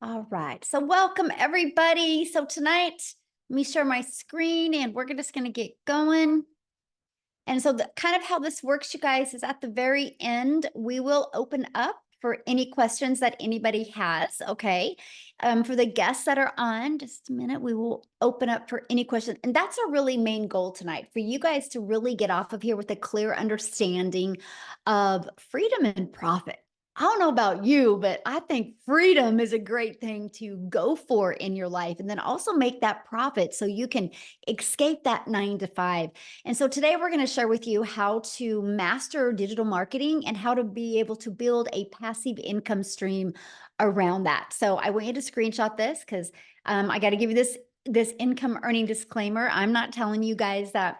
All right. So welcome everybody. So tonight, let me share my screen and we're just going to get going. And so the kind of how this works, you guys, is at the very end, we will open up for any questions that anybody has. Okay. For the guests that are on, just a minute, we will open up for any questions. And that's our really main goal tonight for you guys to really get off of here with a clear understanding of freedom and profit. I don't know about you, but I think freedom is a great thing to go for in your life and then also make that profit so you can escape that 9 to 5. And so today we're going to share with you how to master digital marketing and how to be able to build a passive income stream around that. So I want you to screenshot this because I got to give you this income earning disclaimer. I'm not telling you guys that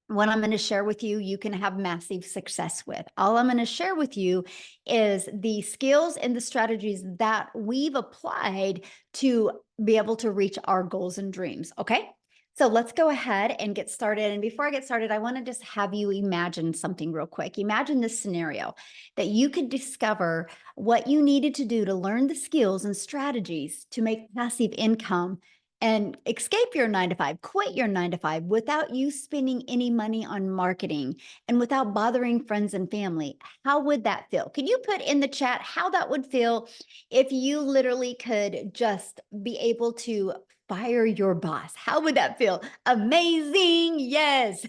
what I'm going to share with you, you can have massive success with. All I'm going to share with you is the skills and the strategies that we've applied to be able to reach our goals and dreams. Okay. So let's go ahead and get started. And before I get started, I want to just have you imagine something real quick. Imagine this scenario that you could discover what you needed to do to learn the skills and strategies to make passive income and escape your 9 to 5, quit your 9 to 5 without you spending any money on marketing and without bothering friends and family. How would that feel? Can you put in the chat how that would feel if you literally could just be able to fire your boss? How would that feel? Amazing. Yes.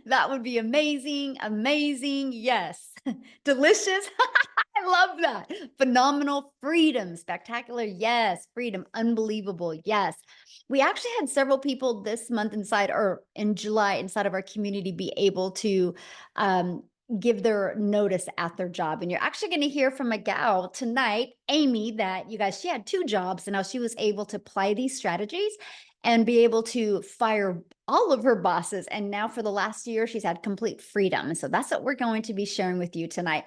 That would be amazing. Amazing. Yes. Delicious. I love that. Phenomenal. Freedom. Spectacular. Yes. Freedom. Unbelievable. Yes. We actually had several people this month inside or in July inside of our community be able to um, give their notice at their job. And you're actually going to hear from a gal tonight, Amy, that you guys, she had 2 jobs and now she was able to apply these strategies and be able to fire all of her bosses. And now for the last year, she's had complete freedom. And so that's what we're going to be sharing with you tonight.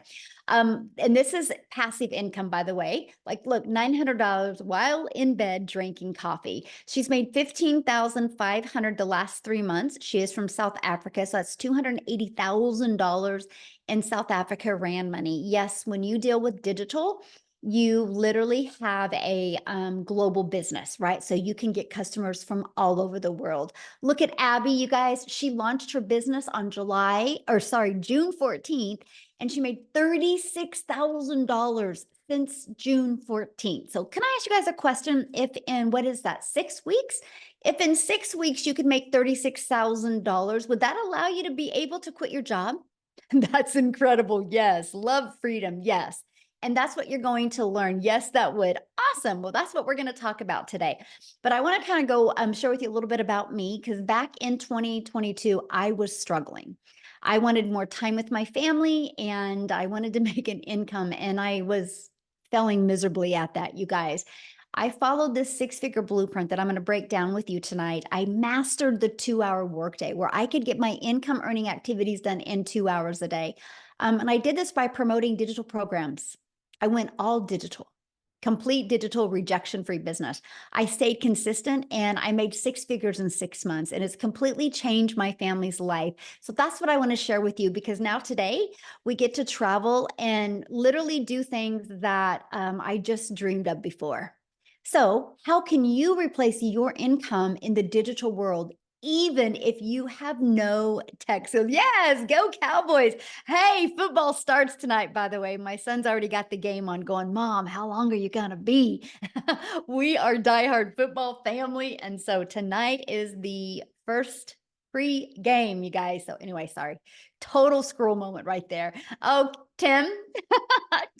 And this is passive income, by the way. Like, look, $900 while in bed drinking coffee. She's made $15,500 the last 3 months. She is from South Africa, so that's $280,000 in South Africa rand money. Yes, when you deal with digital, you literally have a global business, right? So you can get customers from all over the world. Look at Abby, you guys. She launched her business on June 14th, and she made $36,000 since June 14th. So can I ask you guys a question? If in, what is that, 6 weeks? If in 6 weeks you could make $36,000, would that allow you to be able to quit your job? That's incredible. Yes. Love freedom. Yes. And that's what you're going to learn. Yes, that would. Awesome. Well, that's what we're going to talk about today. But I want to kind of go share with you a little bit about me because back in 2022, I was struggling. I wanted more time with my family and I wanted to make an income, and I was failing miserably at that, you guys. I followed this 6-figure blueprint that I'm going to break down with you tonight. I mastered the 2-hour workday where I could get my income earning activities done in 2 hours a day. And I did this by promoting digital programs. I went all digital, complete digital rejection free business. I stayed consistent and I made 6 figures in 6 months, and it's completely changed my family's life. So that's what I want to share with you because now today we get to travel and literally do things that I just dreamed of before. So, how can you replace your income in the digital world, even if you have no tech? So, yes, go Cowboys. Hey, football starts tonight, by the way. My son's already got the game on going, Mom, how long are you going to be? We are diehard football family. And so tonight is the first free game, you guys. So, anyway, sorry. Total scroll moment right there. Oh, Tim.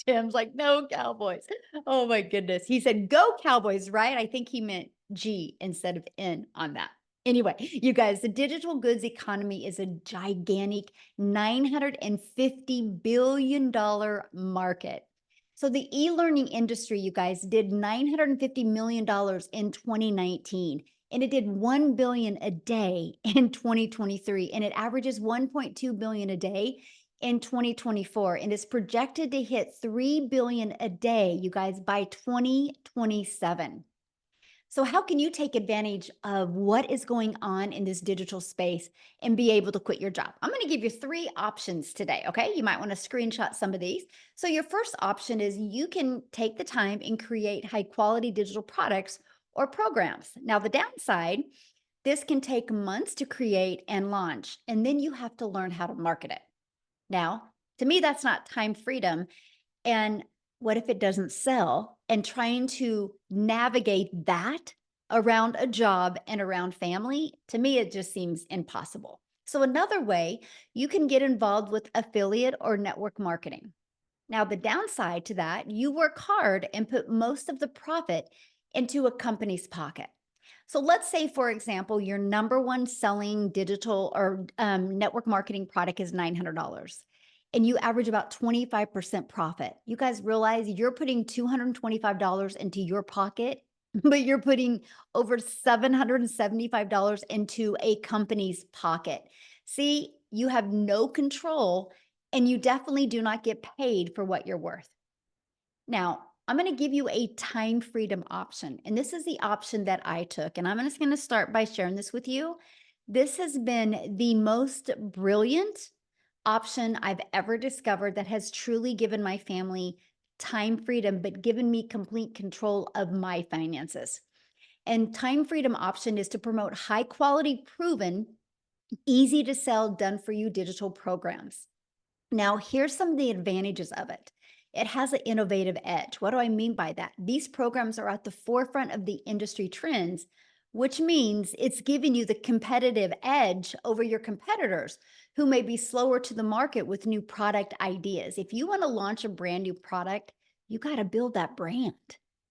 Tim's like, no Cowboys. Oh my goodness. He said, go Cowboys, right? I think he meant G instead of N on that. Anyway, you guys, the digital goods economy is a gigantic $950 billion market. So the e-learning industry, you guys, did $950 million in 2019, and it did 1 billion a day in 2023, and it averages 1.2 billion a day in 2024, and is projected to hit 3 billion a day, you guys, by 2027. So how can you take advantage of what is going on in this digital space and be able to quit your job? I'm going to give you three options today. Okay. You might want to screenshot some of these. So your first option is you can take the time and create high quality digital products or programs. Now, the downside, this can take months to create and launch, and then you have to learn how to market it. Now, to me, that's not time freedom. And what if it doesn't sell? And trying to navigate that around a job and around family, to me, it just seems impossible. So, another way, you can get involved with affiliate or network marketing. Now, the downside to that, you work hard and put most of the profit into a company's pocket. So let's say, for example, your number one selling digital or network marketing product is $900 and you average about 25% profit. You guys realize you're putting $225 into your pocket, but you're putting over $775 into a company's pocket. See, you have no control and you definitely do not get paid for what you're worth. Now, I'm going to give you a time freedom option. And this is the option that I took. And I'm just going to start by sharing this with you. This has been the most brilliant option I've ever discovered that has truly given my family time freedom, but given me complete control of my finances. And time freedom option is to promote high quality, proven, easy to sell, done for you digital programs. Now, here's some of the advantages of it. It has an innovative edge. What do I mean by that? These programs are at the forefront of the industry trends, which means it's giving you the competitive edge over your competitors who may be slower to the market with new product ideas. If you want to launch a brand new product, you got to build that brand.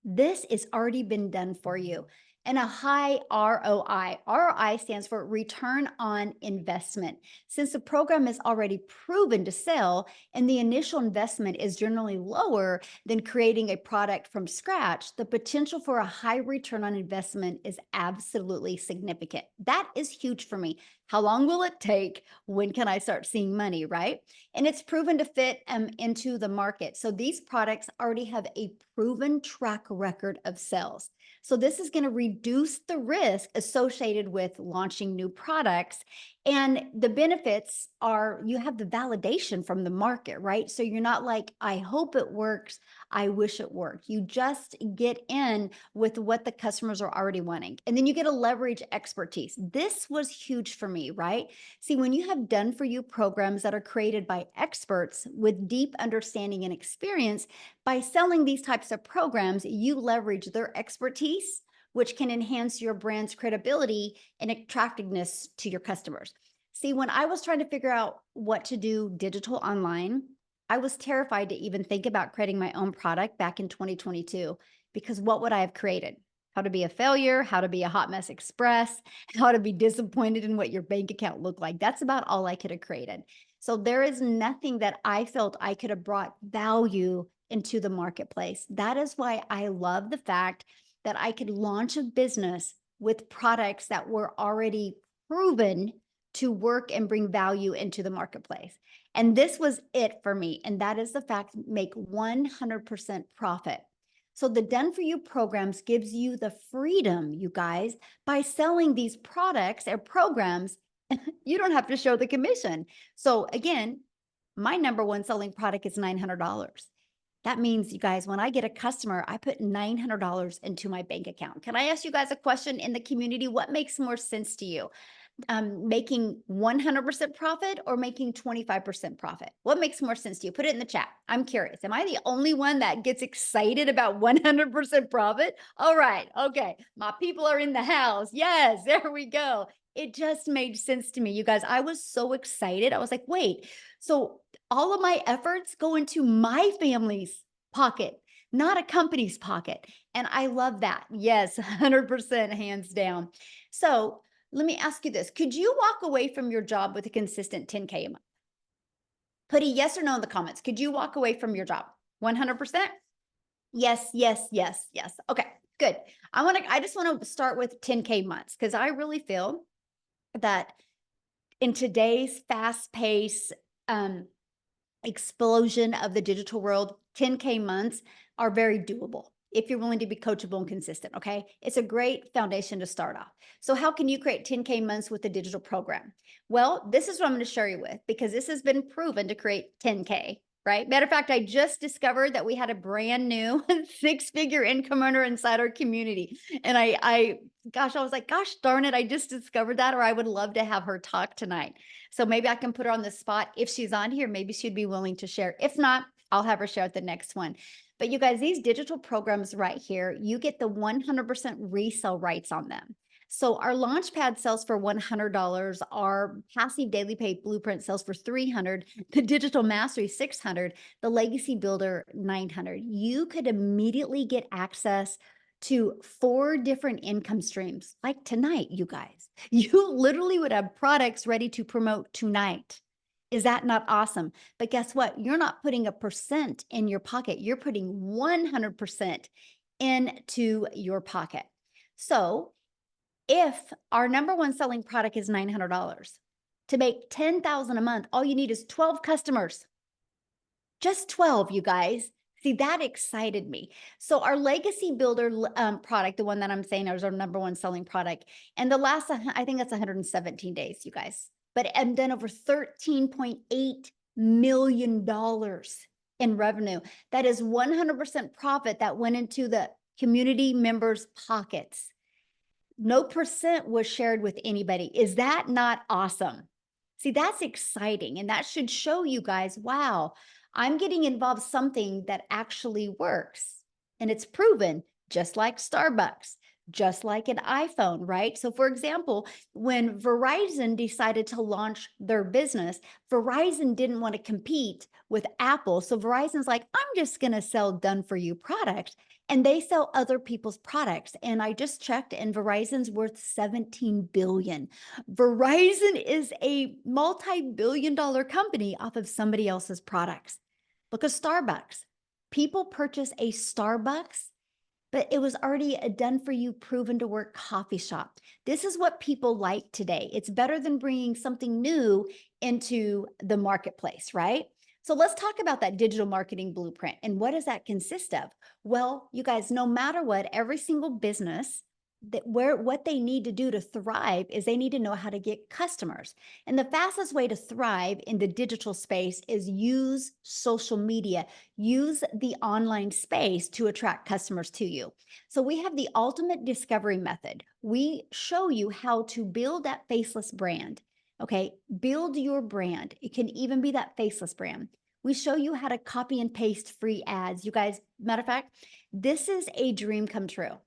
This has already been done for you. And a high ROI. ROI stands for return on investment. Since the program is already proven to sell and the initial investment is generally lower than creating a product from scratch, the potential for a high return on investment is absolutely significant. That is huge for me. How long will it take? When can I start seeing money, right? And it's proven to fit into the market. So these products already have a proven track record of sales. So this is going to reduce the risk associated with launching new products. And the benefits are you have the validation from the market, right? So you're not like, I hope it works. I wish it worked. You just get in with what the customers are already wanting. And then you get a leverage expertise. This was huge for me, right? See, when you have done for you programs that are created by experts with deep understanding and experience, by selling these types of programs, you leverage their expertise, which can enhance your brand's credibility and attractiveness to your customers. See, when I was trying to figure out what to do digital online, I was terrified to even think about creating my own product back in 2022 because what would I have created? How to be a failure, how to be a hot mess express, how to be disappointed in what your bank account looked like. That's about all I could have created. So there is nothing that I felt I could have brought value into the marketplace. That is why I love the fact that I could launch a business with products that were already proven to work and bring value into the marketplace. And this was it for me. And that is the fact, make 100% profit. So the Done For You programs gives you the freedom, you guys, by selling these products or programs, you don't have to show the commission. So again, my number one selling product is $900. That means, you guys, when I get a customer, I put $900 into my bank account. Can I ask you guys a question in the community? What makes more sense to you? Making 100% profit or making 25% profit? What makes more sense to you? Put it in the chat. I'm curious. Am I the only one that gets excited about 100% profit? All right. Okay. My people are in the house. Yes, there we go. It just made sense to me. You guys, I was so excited. I was like, wait, so all of my efforts go into my family's pocket, not a company's pocket. And I love that. Yes, 100% hands down. So let me ask you this. Could you walk away from your job with a consistent 10K a month? Put a yes or no in the comments. Could you walk away from your job? 100%? Yes, yes, yes, yes. Okay, good. I just want to start with 10K months because I really feel that in today's fast pace explosion of the digital world, 10K months are very doable. if you're willing to be coachable and consistent. Okay. It's a great foundation to start off. So, how can you create 10K months with a digital program? Well, this is what I'm going to share you with because this has been proven to create 10K. Right. Matter of fact, I just discovered that we had a brand new 6-figure income earner inside our community. And gosh, I was like, gosh darn it, I just discovered that, or I would love to have her talk tonight. So maybe I can put her on the spot. If she's on here, maybe she'd be willing to share. If not, I'll have her share at the next one. But you guys, these digital programs right here, you get the 100% resale rights on them. So our Launchpad sells for $100, our passive daily pay blueprint sells for $300, the digital mastery $600, the legacy builder $900. You could immediately get access to 4 different income streams like tonight, you guys. You literally would have products ready to promote tonight. Is that not awesome? But guess what? You're not putting a percent in your pocket. You're putting 100% into your pocket. So if our number one selling product is $900, to make $10,000 a month, all you need is 12 customers. Just 12, you guys. See, that excited me. So our legacy builder product, the one that I'm saying is our number one selling product, and the last, I think that's 117 days, you guys. But and then over $13.8 million in revenue. That is 100% profit that went into the community members' pockets. No percent was shared with anybody. Is that not awesome? See, that's exciting. And that should show you guys, wow, I'm getting involved something that actually works. And it's proven, just like Starbucks, just like an iPhone, right? So for example, when Verizon decided to launch their business, Verizon didn't want to compete with Apple. So Verizon's like, I'm just going to sell done for you products. And they sell other people's products. And I just checked, and Verizon's worth 17 billion. Verizon is a multi-billion-dollar company off of somebody else's products. Look at Starbucks. People purchase a Starbucks, but it was already a done for you, proven to work coffee shop. This is what people like today. It's better than bringing something new into the marketplace, right? So let's talk about that digital marketing blueprint. And what does that consist of? Well, you guys, no matter what, every single business what they need to do to thrive is they need to know how to get customers. And the fastest way to thrive in the digital space is use social media, use the online space to attract customers to you. So we have the ultimate discovery method. We show you how to build that faceless brand. Okay, build your brand. It can even be that faceless brand. We show you how to copy and paste free ads. You guys, matter of fact, this is a dream come true.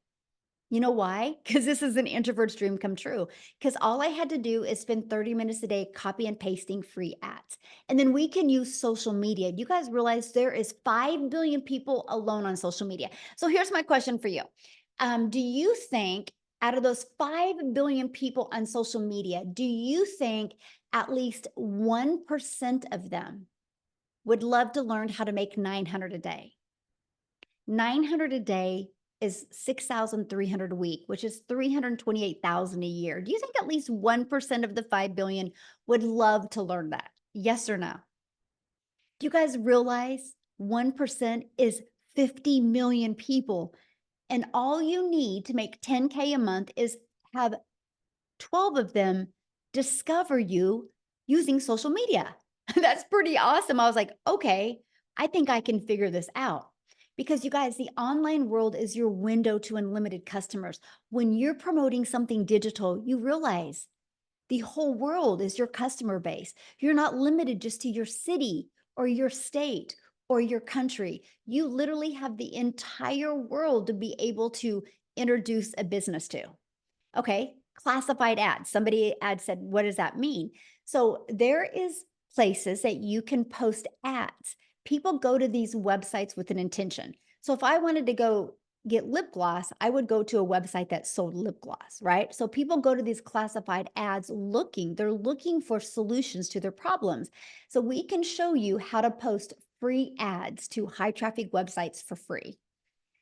You know why? Because this is an introvert's dream come true. Because all I had to do is spend 30 minutes a day copy and pasting free ads. And then we can use social media. You guys realize there is 5 billion people alone on social media. So here's my question for you. Do you think out of those 5 billion people on social media, do you think at least 1% of them would love to learn how to make 900 a day? 900 a day is 6,300 a week, which is 328,000 a year. Do you think at least 1% of the 5 billion would love to learn that? Yes or no? Do you guys realize 1% is 50 million people? And all you need to make 10K a month is have 12 of them discover you using social media. That's pretty awesome. I was like, okay, I think I can figure this out. Because you guys, the online world is your window to unlimited customers. When you're promoting something digital, you realize the whole world is your customer base. You're not limited just to your city or your state or your country. You literally have the entire world to be able to introduce a business to. Okay, classified ads. Somebody said, what does that mean? So there is places that you can post ads. People go to these websites with an intention. So if I wanted to go get lip gloss, I would go to a website that sold lip gloss, right? So people go to these classified ads they're looking for solutions to their problems. So we can show you how to post free ads to high traffic websites for free.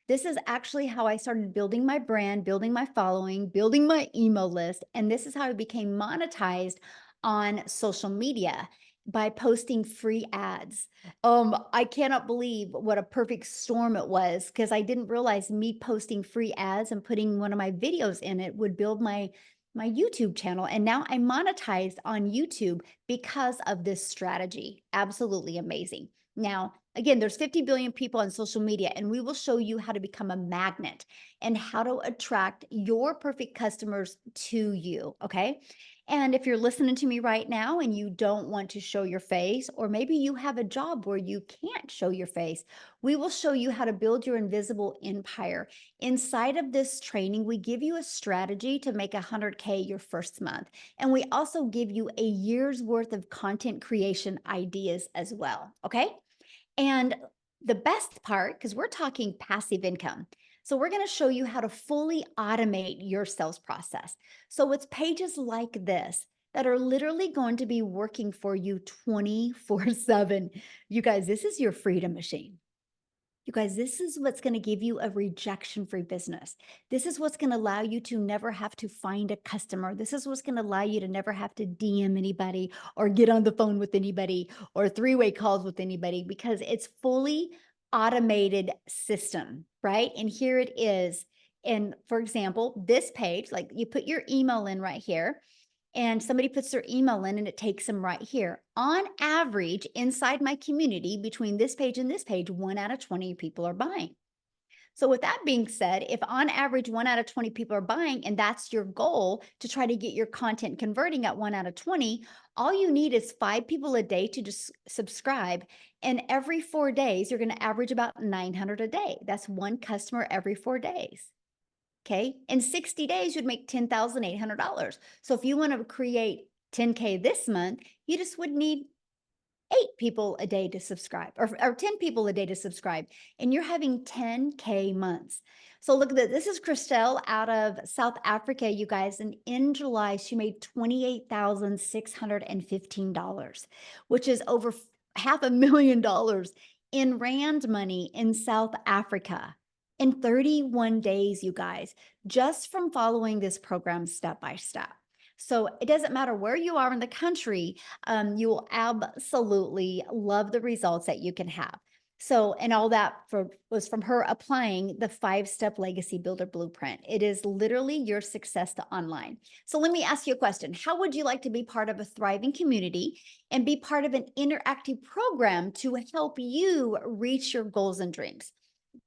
This is actually how I started building my brand, building my following, building my email list. And this is how I became monetized on social media. by posting free ads. I cannot believe what a perfect storm it was because I didn't realize me posting free ads and putting one of my videos in it would build my YouTube channel. And now I monetized on YouTube because of this strategy. Absolutely amazing. Now, again, there's 50 billion people on social media, and we will show you how to become a magnet and how to attract your perfect customers to you. Okay. And if you're listening to me right now and you don't want to show your face, or maybe you have a job where you can't show your face, we will show you how to build your invisible empire. Inside of this training, we give you a strategy to make 100K your first month. And we also give you a year's worth of content creation ideas as well. Okay. And the best part, because we're talking passive income. So we're going to show you how to fully automate your sales process. So it's pages like this that are literally going to be working for you 24/7. You guys, this is your freedom machine. You guys, this is what's going to give you a rejection-free business. This is what's going to allow you to never have to find a customer. This is what's going to allow you to never have to DM anybody or get on the phone with anybody or three-way calls with anybody because it's fully automated system, right? And here it is. And for example, this page, like you put your email in right here, and somebody puts their email in and it takes them right here. On average, inside my community, between this page and this page, 1 out of 20 people are buying. So with that being said, if on average 1 out of 20 people are buying, and that's your goal to try to get your content converting at 1 out of 20, all you need is 5 people a day to just subscribe. And every 4 days, you're going to average about 900 a day. That's one customer every 4 days. Okay. In 60 days, you'd make $10,800. So if you want to create 10K this month, you just would need 8 people a day to subscribe or 10 people a day to subscribe. And you're having 10K months. So look at that. This is Christelle out of South Africa, you guys. And in July, she made $28,615, which is over $500,000 in Rand money in South Africa in 31 days, you guys, just from following this program step by step. So it doesn't matter where you are in the country, you will absolutely love the results that you can have. So, and all that was from her applying the 5-step legacy builder blueprint. It is literally your success to online. So let me ask you a question. How would you like to be part of a thriving community and be part of an interactive program to help you reach your goals and dreams?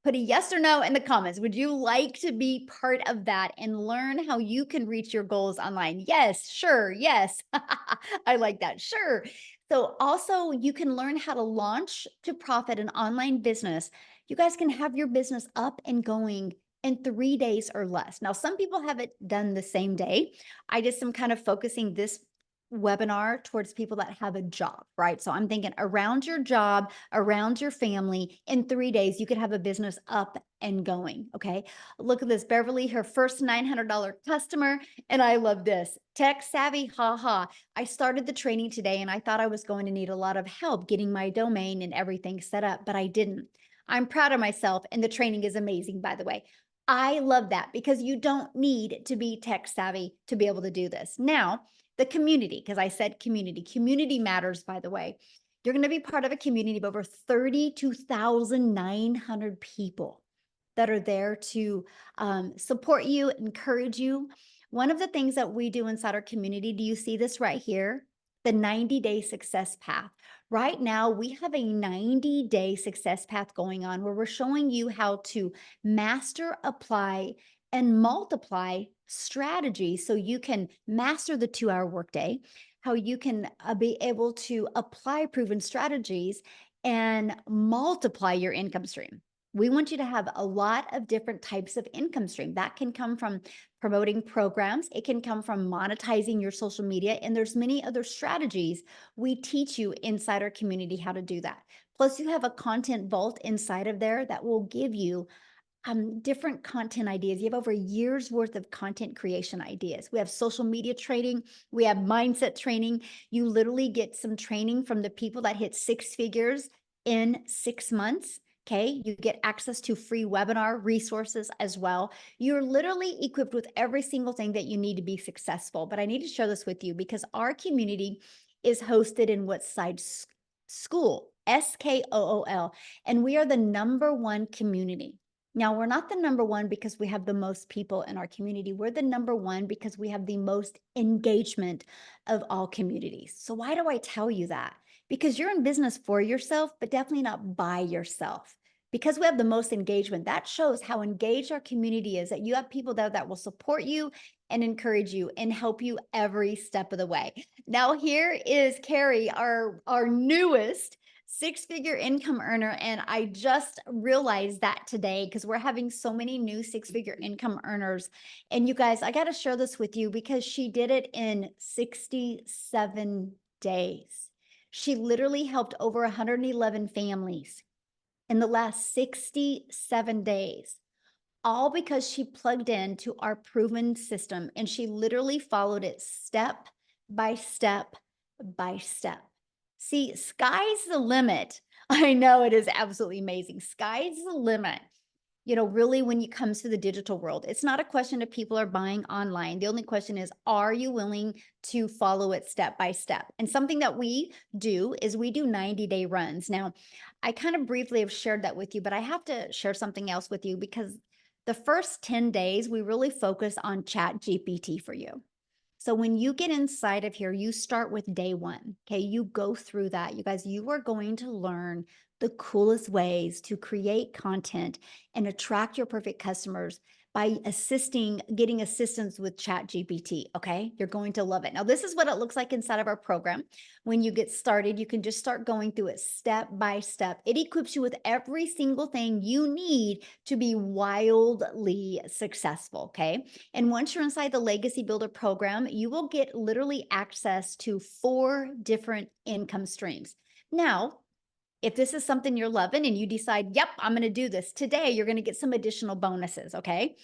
Put a yes or no in the comments. Would you like to be part of that and learn how you can reach your goals online? Yes, sure, yes. I like that, sure. So also you can learn how to launch to profit an online business. You guys can have your business up and going in 3 days or less. Now, some people have it done the same day. I just am kind of focusing this webinar towards people that have a job, right? So I'm thinking around your job, around your family, in 3 days, you could have a business up and going. Okay. Look at this. Beverly, her first $900 customer. And I love this. Tech savvy, haha. I started the training today and I thought I was going to need a lot of help getting my domain and everything set up, but I didn't. I'm proud of myself and the training is amazing, by the way. I love that because you don't need to be tech savvy to be able to do this. Now, the community, because I said community matters, by the way. You're going to be part of a community of over 32,900 people that are there to support you, encourage you. One of the things that we do inside our community, do you see this right here? The 90-day success path. Right now, we have a 90-day success path going on where we're showing you how to master, apply, and multiply strategies so you can master the 2-hour workday, how you can be able to apply proven strategies and multiply your income stream. We want you to have a lot of different types of income stream. That can come from promoting programs. It can come from monetizing your social media. And there's many other strategies we teach you inside our community how to do that. Plus, you have a content vault inside of there that will give you different content ideas. You have over a year's worth of content creation ideas. We have social media training. We have mindset training. You literally get some training from the people that hit 6 figures in 6 months. Okay. You get access to free webinar resources as well. You're literally equipped with every single thing that you need to be successful. But I need to share this with you because our community is hosted in Woodside School, SKOOL, and we are the #1 community. Now, we're not the #1 because we have the most people in our community. We're the #1 because we have the most engagement of all communities. So why do I tell you that? Because you're in business for yourself, but definitely not by yourself. Because we have the most engagement, that shows how engaged our community is, that you have people there that will support you and encourage you and help you every step of the way. Now, here is Carrie, our newest six-figure income earner. And I just realized that today because we're having so many new six-figure income earners. And you guys, I got to share this with you because she did it in 67 days. She literally helped over 111 families in the last 67 days, all because she plugged into our proven system and she literally followed it step by step by step. See, sky's the limit. I know it is absolutely amazing. Sky's the limit. You know, really, when it comes to the digital world, it's not a question of people are buying online. The only question is, are you willing to follow it step by step? And something that we do is we do 90-day runs. Now, I kind of briefly have shared that with you, but I have to share something else with you because the first 10 days, we really focus on Chat GPT for you. So when you get inside of here, you start with day 1. Okay. You go through that. You guys, you are going to learn the coolest ways to create content and attract your perfect customers by getting assistance with Chat GPT. Okay. You're going to love it. Now, this is what it looks like inside of our program. When you get started, you can just start going through it step by step. It equips you with every single thing you need to be wildly successful. Okay. And once you're inside the Legacy Builder program, you will get literally access to 4 different income streams. Now, if this is something you're loving and you decide, yep, I'm going to do this today, you're going to get some additional bonuses. Okay.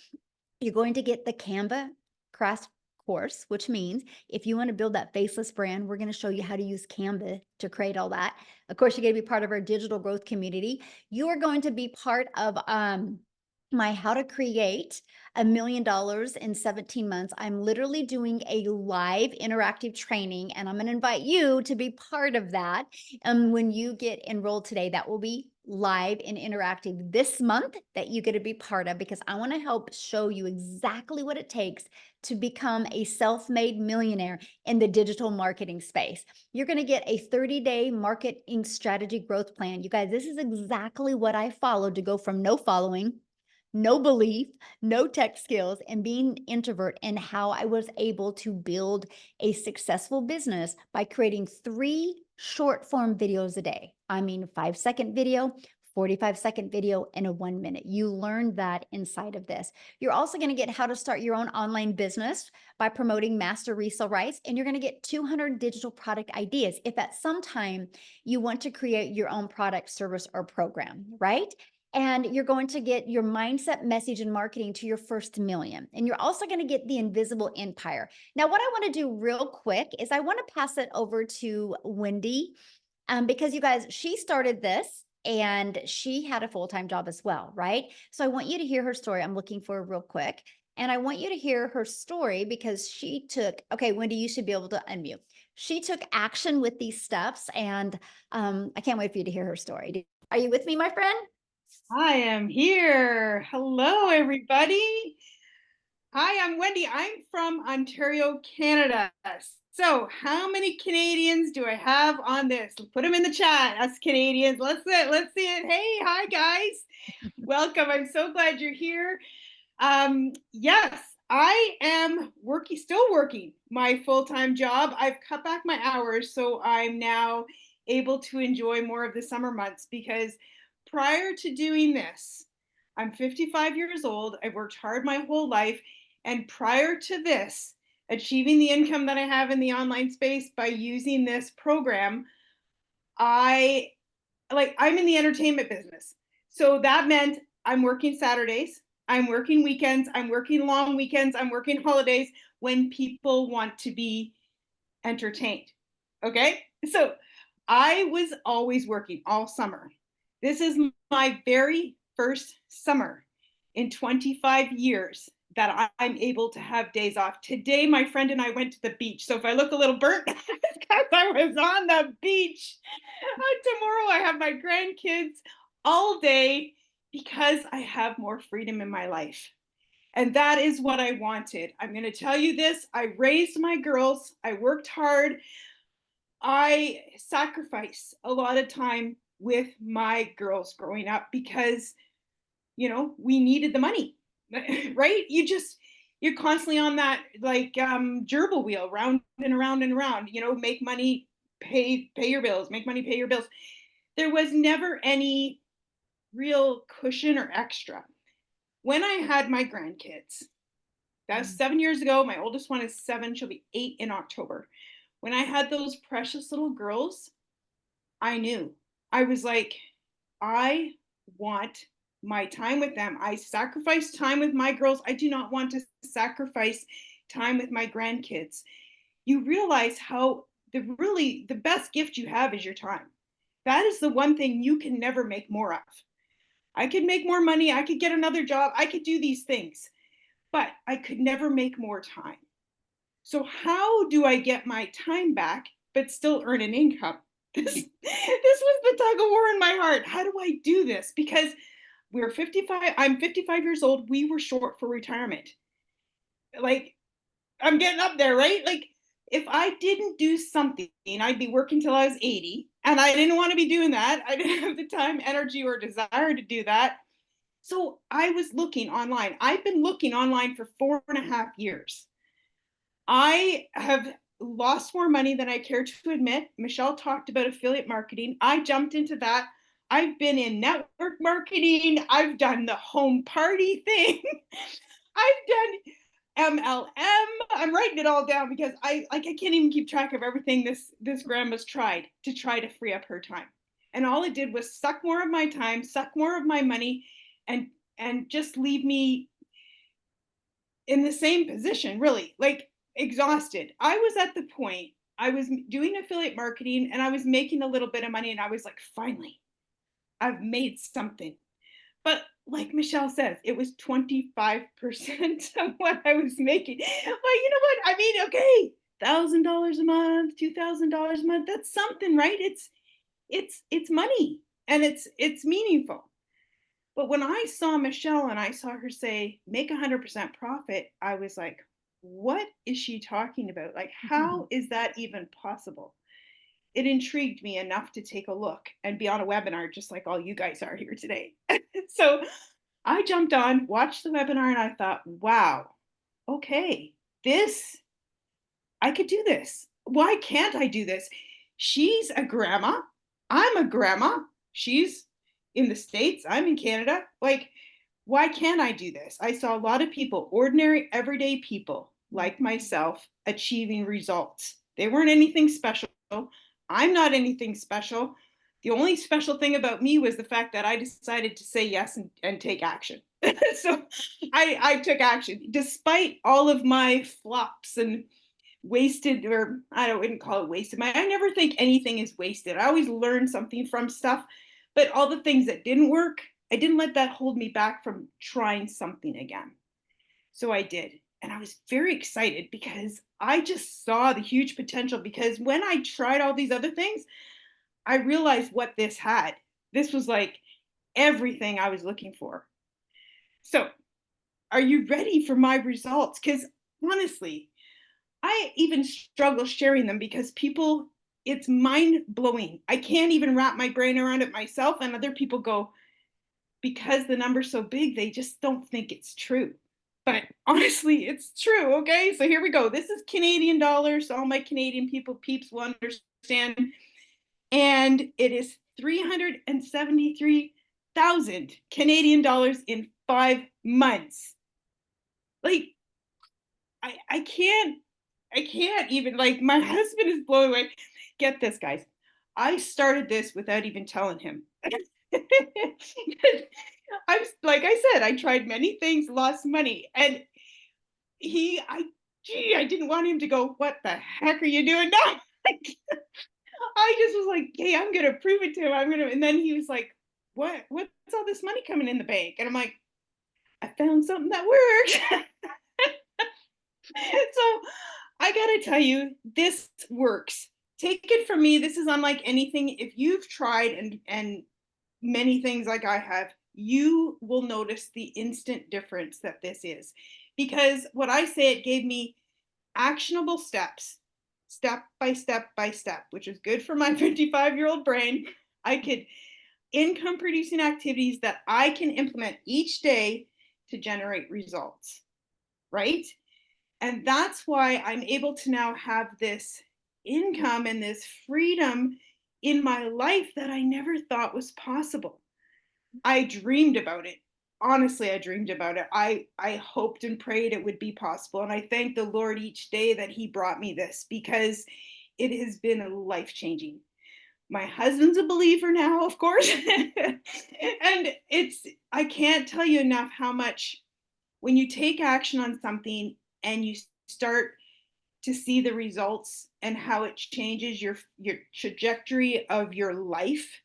You're going to get the Canva crash course, which means if you want to build that faceless brand, we're going to show you how to use Canva to create all that. Of course, you're going to be part of our digital growth community. You are going to be part of my How to Create $1 Million in 17 Months. I'm literally doing a live interactive training, and I'm going to invite you to be part of that. And when you get enrolled today, that will be live and interactive this month that you get to be part of, because I want to help show you exactly what it takes to become a self-made millionaire in the digital marketing space. You're going to get a 30-day marketing strategy growth plan. You guys, this is exactly what I followed to go from no following, no belief, no tech skills, and being introvert, and how I was able to build a successful business by creating 3 short form videos a day. I mean, 5-second video, 45-second video, and a 1-minute. You learn that inside of this. You're also going to get how to start your own online business by promoting master resale rights, and you're going to get 200 digital product ideas if at some time you want to create your own product, service, or program, right? And you're going to get your mindset, message, and marketing to your first million. And you're also going to get the invisible empire. Now, what I want to do real quick is I want to pass it over to Wendy, because you guys, she started this and she had a full-time job as well, right? So I want you to hear her story. I'm looking for her real quick. And I want you to hear her story because she took, okay, Wendy, you should be able to unmute. She took action with these steps, and I can't wait for you to hear her story. Are you with me, my friend? I am here. Hello, everybody. Hi, I'm Wendy. I'm from Ontario, Canada. So, how many Canadians do I have on this? Put them in the chat. Us Canadians. Let's see it. Let's see it. Hey, hi, guys. Welcome. I'm so glad you're here. Yes, I am still working my full-time job. I've cut back my hours, so I'm now able to enjoy more of the summer months, because prior to doing this, I'm 55 years old. I've worked hard my whole life. And prior to this, achieving the income that I have in the online space by using this program, I'm in the entertainment business. So that meant I'm working Saturdays, I'm working weekends, I'm working long weekends, I'm working holidays when people want to be entertained. Okay? So I was always working all summer. This is my very first summer in 25 years that I'm able to have days off. Today, my friend and I went to the beach. So if I look a little burnt, it's because I was on the beach. Tomorrow, I have my grandkids all day because I have more freedom in my life. And that is what I wanted. I'm going to tell you this. I raised my girls. I worked hard. I sacrificed a lot of time with my girls growing up because, we needed the money, right? You're constantly on that like gerbil wheel, round and around and around, make money, pay your bills, make money, pay your bills. There was never any real cushion or extra. When I had my grandkids, that was 7 years ago. My oldest one is 7. She'll be 8 in October. When I had those precious little girls, I knew. I was like, I want my time with them. I sacrificed time with my girls. I do not want to sacrifice time with my grandkids. You realize how the best gift you have is your time. That is the one thing you can never make more of. I could make more money. I could get another job. I could do these things, but I could never make more time. So how do I get my time back, but still earn an income? This was the tug of war in my heart. How do I do this? Because we're 55, I'm 55 years old. We were short for retirement. Like, I'm getting up there, right? Like, if I didn't do something, I'd be working till I was 80. And I didn't want to be doing that. I didn't have the time, energy, or desire to do that. So I was looking online. I've been looking online for 4.5 years. I have lost more money than I care to admit. Michelle talked about affiliate marketing. I jumped into that. I've been in network marketing. I've done the home party thing. I've done MLM. I'm writing it all down because I can't even keep track of everything this grandma's tried to free up her time. And all it did was suck more of my time, suck more of my money, and just leave me in the same position, really, like exhausted. I was at the point, I was doing affiliate marketing and I was making a little bit of money and I was like, finally, I've made something. But like Michelle says, it was 25% of what I was making. Well, you know what? I mean, okay, $1,000 a month, $2,000 a month, that's something, right? It's money and it's meaningful. But when I saw Michelle and I saw her say, make 100% profit, I was like, what is she talking about? Like, how is that even possible? It intrigued me enough to take a look and be on a webinar, just like all you guys are here today. So I jumped on, watched the webinar, and I thought, wow, okay, I could do this. Why can't I do this? She's a grandma. I'm a grandma. She's in the States. I'm in Canada. Like, why can't I do this? I saw a lot of people, ordinary, everyday people like myself, achieving results. They weren't anything special. I'm not anything special. The only special thing about me was the fact that I decided to say yes and take action. So I took action despite all of my flops and wasted, or wouldn't call it wasted. I never think anything is wasted. I always learn something from stuff, but all the things that didn't work, I didn't let that hold me back from trying something again. So I did. And I was very excited because I just saw the huge potential, because when I tried all these other things, I realized what this had. This was like everything I was looking for. So are you ready for my results? Because honestly, I even struggle sharing them because it's mind blowing. I can't even wrap my brain around it myself. And other people go, because the number's so big, they just don't think it's true. But honestly, it's true. Okay. So here we go. This is Canadian dollars. So all my Canadian peeps will understand. And it is 373,000 Canadian dollars in 5 months. Like, I can't even, like, my husband is blown away. Get this, guys. I started this without even telling him. I'm like I said, I tried many things, lost money, and I didn't want him to go, what the heck are you doing now? I just was like, hey, I'm gonna prove it to him. And then he was like, what's all this money coming in the bank? And I'm like, I found something that works. So I gotta tell you, this works. Take it from me. This is unlike anything. If you've tried and many things like I have, you will notice the instant difference that this is. Because what I say, it gave me actionable steps, step by step by step, which is good for my 55-year-old brain. I could income producing activities that I can implement each day to generate results, right? And that's why I'm able to now have this income and this freedom in my life that I never thought was possible. I dreamed about it. Honestly, I dreamed about it. I hoped and prayed it would be possible. And I thank the Lord each day that He brought me this, because it has been life changing. My husband's a believer now, of course. And I can't tell you enough how much, when you take action on something and you start to see the results and how it changes your trajectory of your life,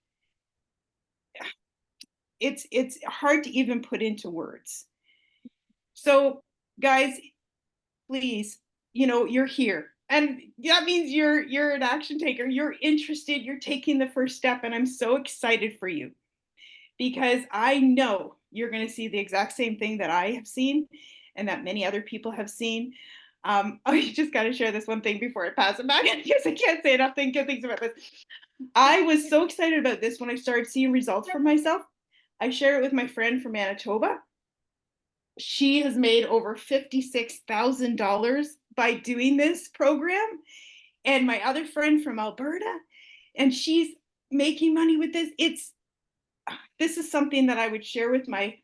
it's hard to even put into words. So guys, please, you're here, and that means you're an action taker, you're interested, you're taking the first step, and I'm so excited for you, because I know you're going to see the exact same thing that I have seen and that many other people have seen. I just got to share this one thing before I pass it back, because I can't say enough good things about this. I was so excited about this when I started seeing results for myself. I shared it with my friend from Manitoba. She has made over $56,000 by doing this program. And my other friend from Alberta, and she's making money with this. This is something that I would share with my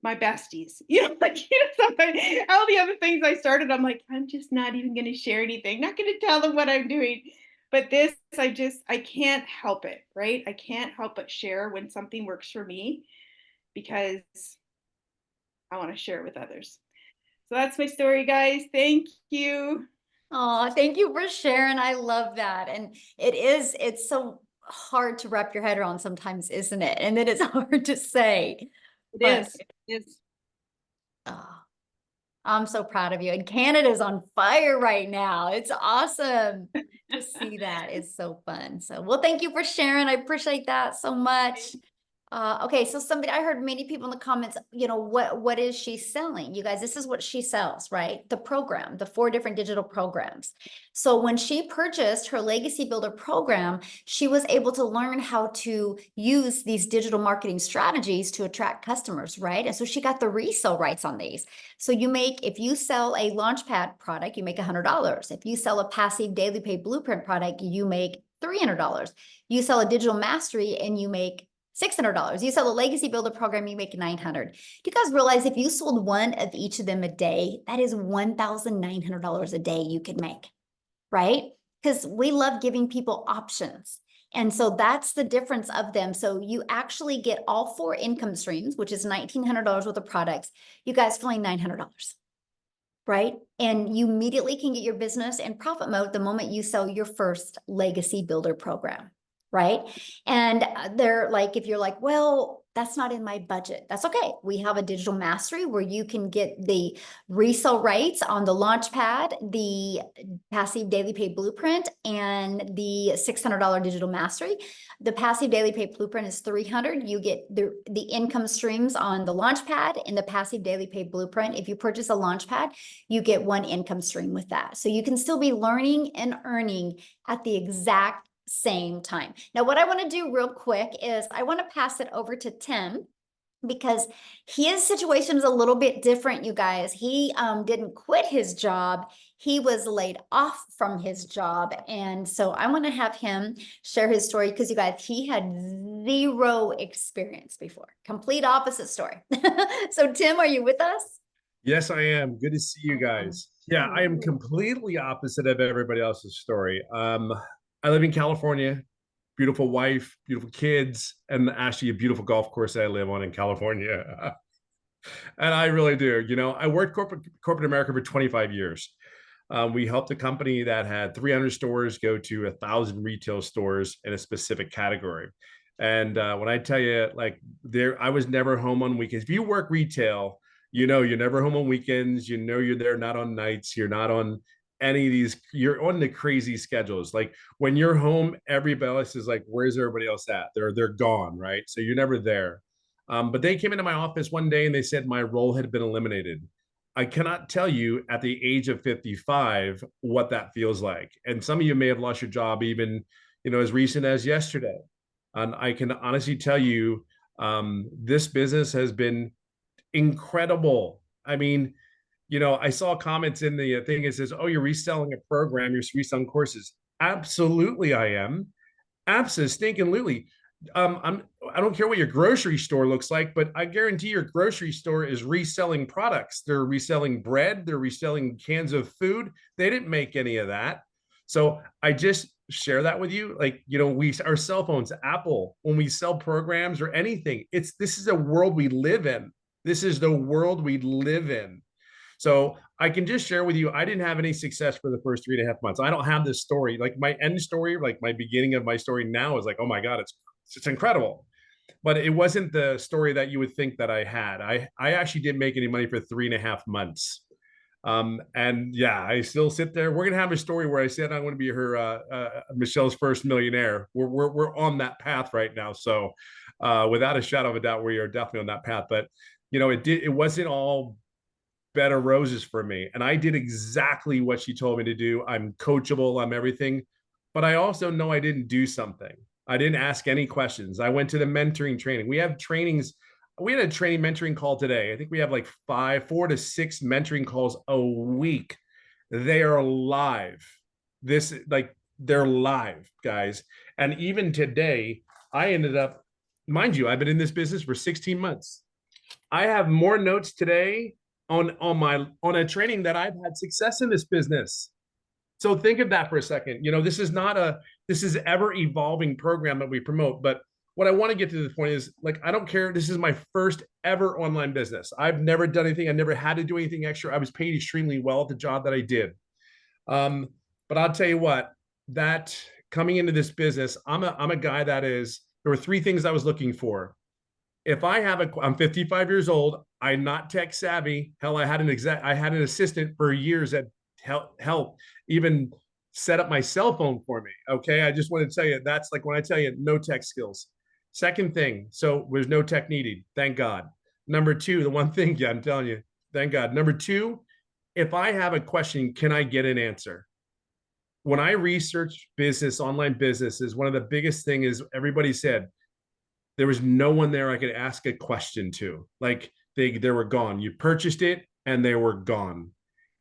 besties. Something, all the other things I started, I'm like, I'm just not even going to share anything. Not going to tell them what I'm doing. But this, I can't help it, right? I can't help but share when something works for me, because I want to share it with others. So that's my story, guys. Thank you. Oh, thank you for sharing. I love that. And it's so hard to wrap your head around sometimes, isn't it? And then it's hard to say. It is. Oh, I'm so proud of you. And Canada's on fire right now. It's awesome to see that. It's so fun. So, well, thank you for sharing. I appreciate that so much. Okay, so I heard many people in the comments, what is she selling? You guys, this is what she sells, right? The program, the 4 different digital programs. So when she purchased her Legacy Builder program, she was able to learn how to use these digital marketing strategies to attract customers, right? And so she got the resale rights on these. So if you sell a Launchpad product, you make $100. If you sell a passive daily pay blueprint product, you make $300. You sell a digital mastery and you make $600. You sell a Legacy Builder program, you make $900. Do you guys realize if you sold one of each of them a day, that is $1,900 a day you could make, right? Because we love giving people options. And so that's the difference of them. So you actually get all 4 income streams, which is $1,900 worth of products. You guys for only $900, right? And you immediately can get your business in profit mode the moment you sell your first Legacy Builder program. Right. And they're like, if you're like, well, that's not in my budget, that's okay. We have a digital mastery where you can get the resale rights on the Launchpad, the passive daily pay blueprint, and the $600 digital mastery. The passive daily pay blueprint is $300. You get the income streams on the Launchpad and the passive daily pay blueprint. If you purchase a Launchpad, you get 1 income stream with that. So you can still be learning and earning at the exact same time. Now, what I want to do real quick is I want to pass it over to Tim, because his situation is a little bit different, you guys. He didn't quit his job. He was laid off from his job. And so I want to have him share his story, because you guys, he had 0 experience before. Complete opposite story. So Tim, are you with us? Yes, I am. Good to see you guys. Yeah, I am completely opposite of everybody else's story. I live in California, beautiful wife, beautiful kids, and actually a beautiful golf course that I live on in California. And I really do. I worked corporate America for 25 years. We helped a company that had 300 stores go to 1,000 retail stores in a specific category. And when I tell you, I was never home on weekends. If you work retail, You know, you're never home on weekends. You know, you're there not on nights. You're not on any of these. You're on the crazy schedules. Like when you're home, everybody else is like, "Where's everybody else at?" They're gone, right? So you're never there. But they came into my office one day and they said my role had been eliminated. I cannot tell you at the age of 55 what that feels like. And some of you may have lost your job even, as recent as yesterday. And I can honestly tell you, this business has been incredible. I mean, I saw comments in the thing. It says, "Oh, you're reselling a program. You're reselling courses." Absolutely, I am. Absolutely. I don't care what your grocery store looks like, but I guarantee your grocery store is reselling products. They're reselling bread. They're reselling cans of food. They didn't make any of that. So I just share that with you. Like, our cell phones, Apple, when we sell programs or anything, this is a world we live in. This is the world we live in. So I can just share with you, I didn't have any success for the first 3.5 months. I don't have this story. Like my end story, like my beginning of my story now is like, oh my God, it's incredible. But it wasn't the story that you would think that I had. I actually didn't make any money for 3.5 months. And yeah, I still sit there. We're gonna have a story where I said I'm going to be her Michelle's first millionaire. We're on that path right now. So without a shadow of a doubt, we are definitely on that path. But it wasn't all bed of roses for me. And I did exactly what she told me to do. I'm coachable, I'm everything. But I also know I didn't do something. I didn't ask any questions. I went to the mentoring training. We have trainings. We had a training mentoring call today. I think we have like 4 to 6 mentoring calls a week. They are live. They're live, guys. And even today, I ended up, mind you, I've been in this business for 16 months. I have more notes today on a training that I've had success in this business. So think of that for a second. This is ever evolving program that we promote. But what I want to get to the point is, like, I don't care. This is my first ever online business. I've never done anything. I never had to do anything extra. I was paid extremely well at the job that I did. But I'll tell you what, that coming into this business, I'm a guy there were 3 things I was looking for. If I'm 55 years old, I'm not tech savvy. Hell, I had an assistant for years that helped even set up my cell phone for me. Okay. I just want to tell you, that's like when I tell you no tech skills. Second thing. So there's no tech needed. Thank God. Number 2, the one thing, yeah, I'm telling you, thank God. Number 2, if I have a question, can I get an answer? When I research online businesses, one of the biggest thing is everybody said, there was no one there I could ask a question to. Like they were gone. You purchased it and they were gone.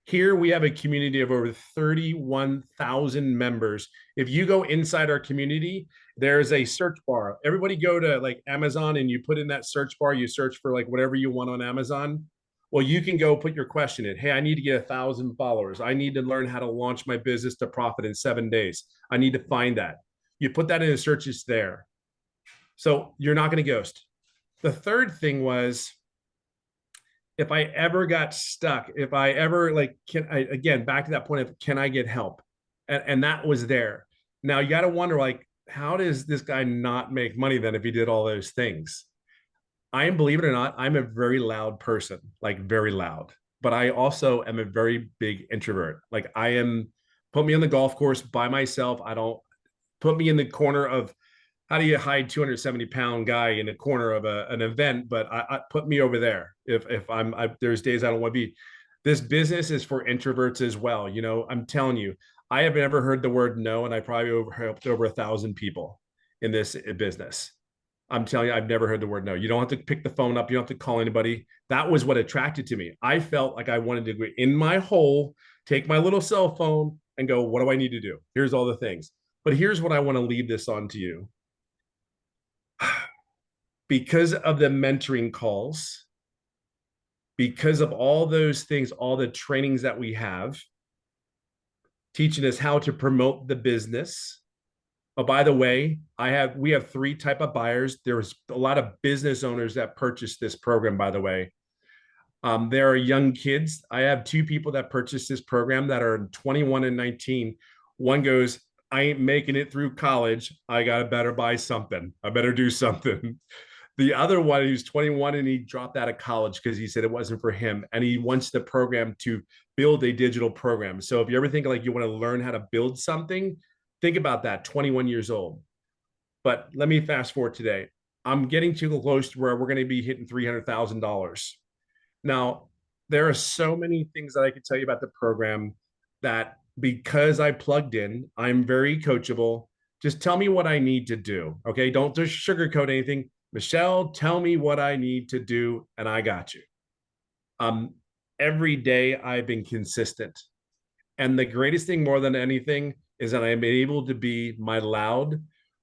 Here we have a community of over 31,000 members. If you go inside our community, there's a search bar. Everybody go to like Amazon and you put in that search bar, you search for like whatever you want on Amazon. Well, you can go put your question in. Hey, I need to get 1,000 followers. I need to learn how to launch my business to profit in 7 days. I need to find that. You put that in the search, it's there. So you're not going to ghost. The third thing was, if I ever got stuck, if I ever again, back to that point of, can I get help? And that was there. Now you got to wonder, like, how does this guy not make money then if he did all those things? Believe it or not, I'm a very loud person, like very loud, but I also am a very big introvert. Like put me on the golf course by myself. Put me in the corner of, how do you hide 270-pound guy in a corner of an event? But I put me over there. If there's days I don't want to be. This business is for introverts as well. I'm telling you, I have never heard the word no, and I probably helped over 1,000 people in this business. I'm telling you, I've never heard the word no. You don't have to pick the phone up. You don't have to call anybody. That was what attracted to me. I felt like I wanted to go in my hole, take my little cell phone and go, what do I need to do? Here's all the things. But here's what I want to leave this on to you. Because of the mentoring calls, because of all those things, all the trainings that we have, teaching us how to promote the business. Oh, by the way, we have 3 type of buyers. There's a lot of business owners that purchased this program, by the way. There are young kids. I have 2 people that purchased this program that are 21 and 19. One goes, I ain't making it through college. I better buy something. I better do something. The other one, who's 21 and he dropped out of college because he said it wasn't for him. And he wants the program to build a digital program. So if you ever think like you want to learn how to build something, think about that, 21 years old. But let me fast forward today. I'm getting too close to where we're going to be hitting $300,000. Now, there are so many things that I could tell you about the program that because I plugged in, I'm very coachable. Just tell me what I need to do. Okay. Don't just sugarcoat anything. Michelle, tell me what I need to do, and I got you. Every day I've been consistent. And the greatest thing more than anything is that I'm able to be my loud,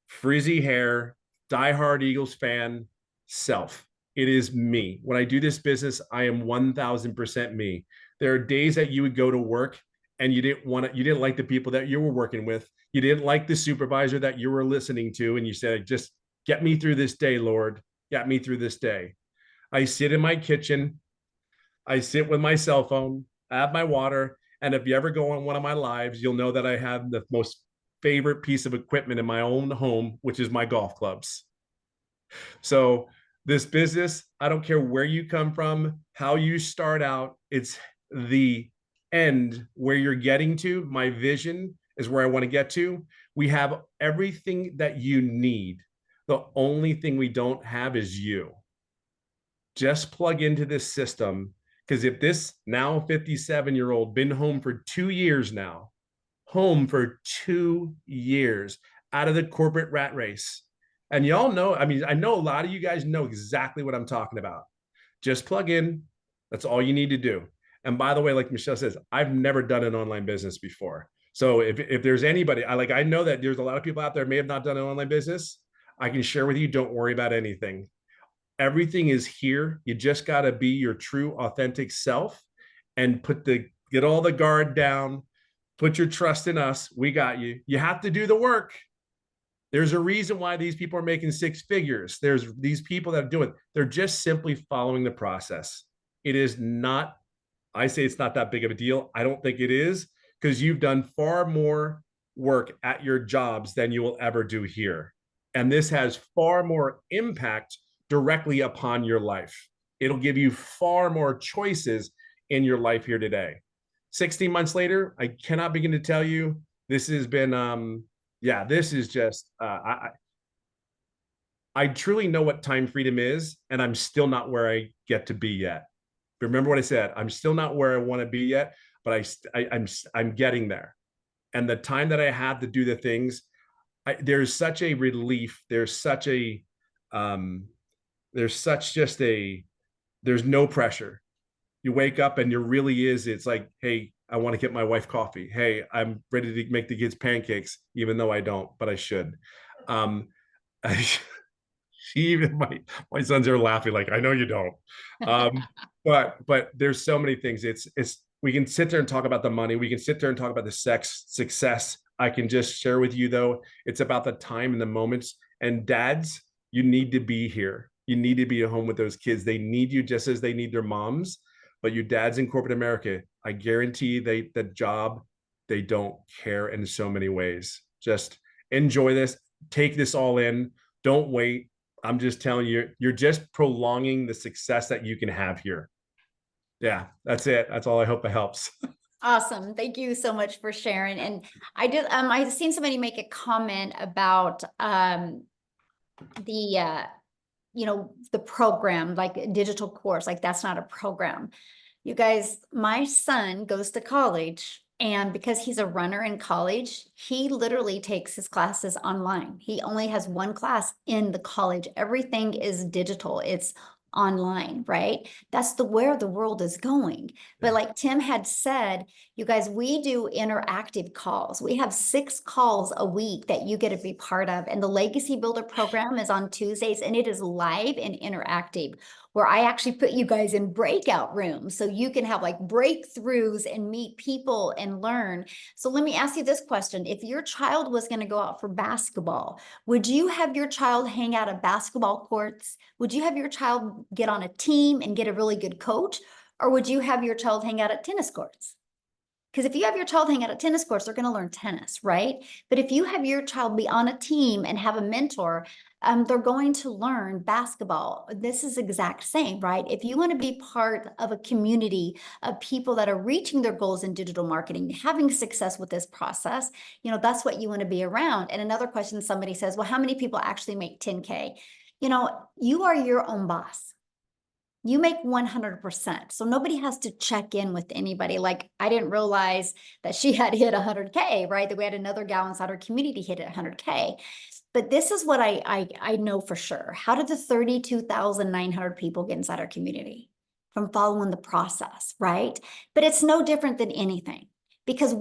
frizzy hair, diehard Eagles fan self. It is me. When I do this business, I am 1000% me. There are days that you would go to work and you didn't like the people that you were working with. You didn't like the supervisor that you were listening to. And you said, just get me through this day, Lord. Get me through this day. I sit in my kitchen. I sit with my cell phone. I have my water. And if you ever go on one of my lives, you'll know that I have the most favorite piece of equipment in my own home, which is my golf clubs. So this business, I don't care where you come from, how you start out, it's the end where you're getting to. My vision is where I want to get to. We have everything that you need. The only thing we don't have is you. Just plug into this system, because if this now 57-year-old been home for 2 years now, home for 2 years out of the corporate rat race. And y'all know, I mean, I know a lot of you guys know exactly what I'm talking about. Just plug in. That's all you need to do. And by the way, like Michelle says, I've never done an online business before. So if there's anybody, I know that there's a lot of people out there may have not done an online business. I can share with you, don't worry about anything. Everything is here. You just got to be your true, authentic self and get all the guard down. Put your trust in us. We got you. You have to do the work. There's a reason why these people are making 6 figures. There's these people that are doing it. They're just simply following the process. It is not, I say it's not that big of a deal. I don't think it is, because you've done far more work at your jobs than you will ever do here. And this has far more impact directly upon your life. It'll give you far more choices in your life here today. 16 months later, I cannot begin to tell you, this has been, this is just, I truly know what time freedom is, and I'm still not where I get to be yet. Remember what I said, I'm still not where I want to be yet, but I'm getting there. And the time that I have to do the things, there's such a relief. There's no pressure. You wake up and it's like, hey, I want to get my wife coffee. Hey, I'm ready to make the kids pancakes, even though I don't, but I should. Even my sons are laughing like, I know you don't. But there's so many things. We can sit there and talk about the money. We can sit there and talk about the success. I can just share with you though, it's about the time and the moments. And dads, you need to be here. You need to be at home with those kids. They need you just as they need their moms. But you dads in corporate America, I guarantee the job, they don't care in so many ways. Just enjoy this. Take this all in. Don't wait. I'm just telling you, you're just prolonging the success that you can have here. Yeah, that's it. That's all. I hope it helps. Awesome. Thank you so much for sharing. And I've seen somebody make a comment about the program, like a digital course, like that's not a program. You guys, my son goes to college, and because he's a runner in college, he literally takes his classes online. He only has one class in the college. Everything is digital. It's online, right? That's where the world is going. But like Tim had said, you guys, we do interactive calls. We have 6 calls a week that you get to be part of. And the Legacy Builder program is on Tuesdays, and it is live and interactive, where I actually put you guys in breakout rooms so you can have like breakthroughs and meet people and learn. So let me ask you this question. If your child was going to go out for basketball, would you have your child hang out at basketball courts? Would you have your child get on a team and get a really good coach? Or would you have your child hang out at tennis courts? Because if you have your child hang out at tennis courts, they're going to learn tennis, right? But if you have your child be on a team and have a mentor, they're going to learn basketball. This is exact same, right? If you want to be part of a community of people that are reaching their goals in digital marketing, having success with this process, you know, that's what you want to be around. And another question somebody says, well, how many people actually make 10K? You know, you are your own boss. You make 100%. So nobody has to check in with anybody. Like, I didn't realize that she had hit 100K, right? That we had another gal inside our community hit 100K. But this is what I know for sure. How did the 32,900 people get inside our community? From following the process, right? But it's no different than anything, because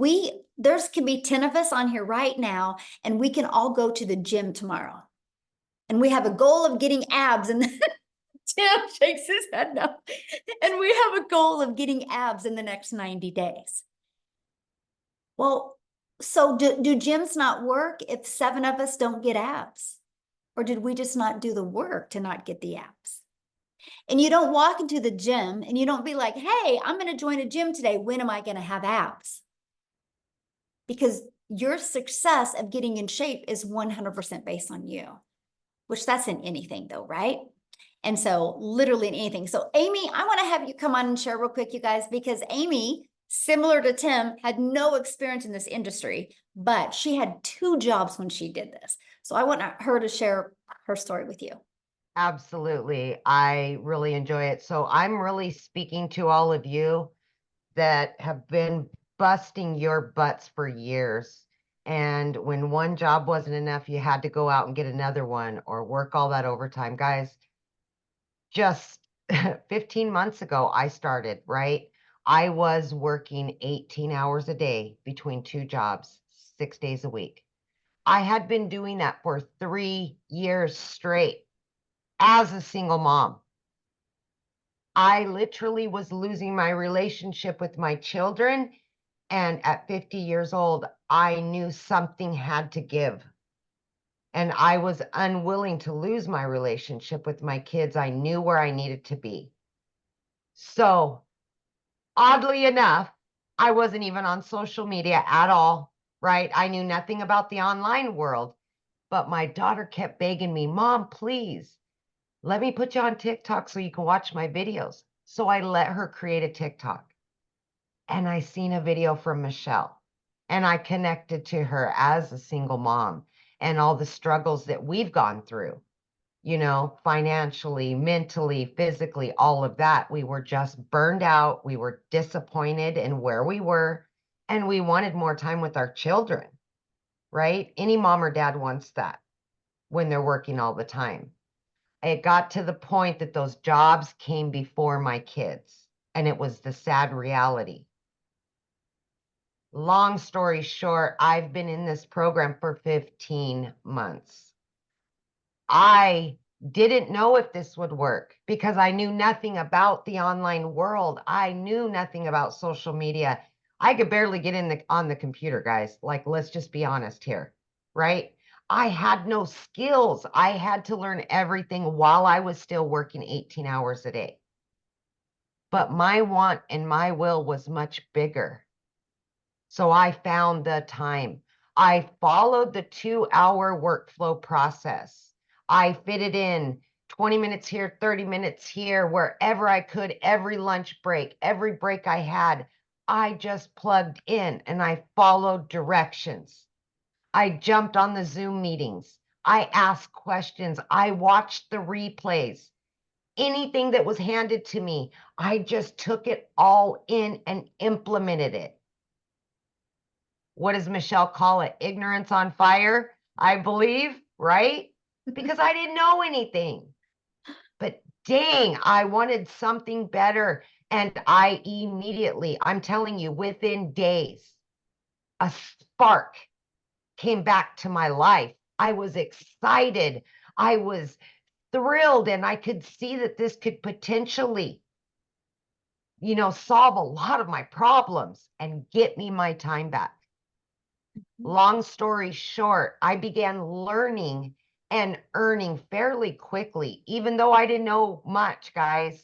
there's can be 10 of us on here right now, and we can all go to the gym tomorrow. And we have a goal of getting abs, and Tim shakes his head no. And we have a goal of getting abs in the next 90 days. Well, so do gyms not work if 7 of us don't get abs? Or did we just not do the work to not get the abs? And you don't walk into the gym and you don't be like, hey, I'm going to join a gym today. When am I going to have abs? Because your success of getting in shape is 100% based on you, which that's in anything though, right? And so literally in anything. So Amy, I want to have you come on and share real quick, you guys, because Amy, similar to Tim, had no experience in this industry, but she had 2 jobs when she did this. So I want her to share her story with you. Absolutely. I really enjoy it. So I'm really speaking to all of you that have been busting your butts for years. And when one job wasn't enough, you had to go out and get another one or work all that overtime. Guys, just 15 months ago, I started, right? I was working 18 hours a day between 2 jobs, 6 days a week. I had been doing that for 3 years straight as a single mom. I literally was losing my relationship with my children. And at 50 years old, I knew something had to give. And I was unwilling to lose my relationship with my kids. I knew where I needed to be. So, oddly enough, I wasn't even on social media at all, right? I knew nothing about the online world, but my daughter kept begging me, Mom, please, let me put you on TikTok so you can watch my videos. So I let her create a TikTok. And I seen a video from Michelle, and I connected to her as a single mom and all the struggles that we've gone through, you know, financially, mentally, physically, all of that. We were just burned out. We were disappointed in where we were, and we wanted more time with our children, right? Any mom or dad wants that when they're working all the time. It got to the point that those jobs came before my kids, and it was the sad reality. Long story short, I've been in this program for 15 months. I didn't know if this would work because I knew nothing about the online world. I knew nothing about social media. I could barely get on the computer, guys. Like, let's just be honest here, right? I had no skills. I had to learn everything while I was still working 18 hours a day. But my want and my will was much bigger. So I found the time. I followed the 2-hour workflow process. I fitted in 20 minutes here, 30 minutes here, wherever I could, every lunch break, every break I had. I just plugged in and I followed directions. I jumped on the Zoom meetings. I asked questions. I watched the replays. Anything that was handed to me, I just took it all in and implemented it. What does Michelle call it? Ignorance on fire, I believe, right? Because I didn't know anything. But dang, I wanted something better. And I immediately, I'm telling you, within days, a spark came back to my life. I was excited. I was thrilled. And I could see that this could potentially, you know, solve a lot of my problems and get me my time back. Long story short, I began learning and earning fairly quickly, even though I didn't know much, guys.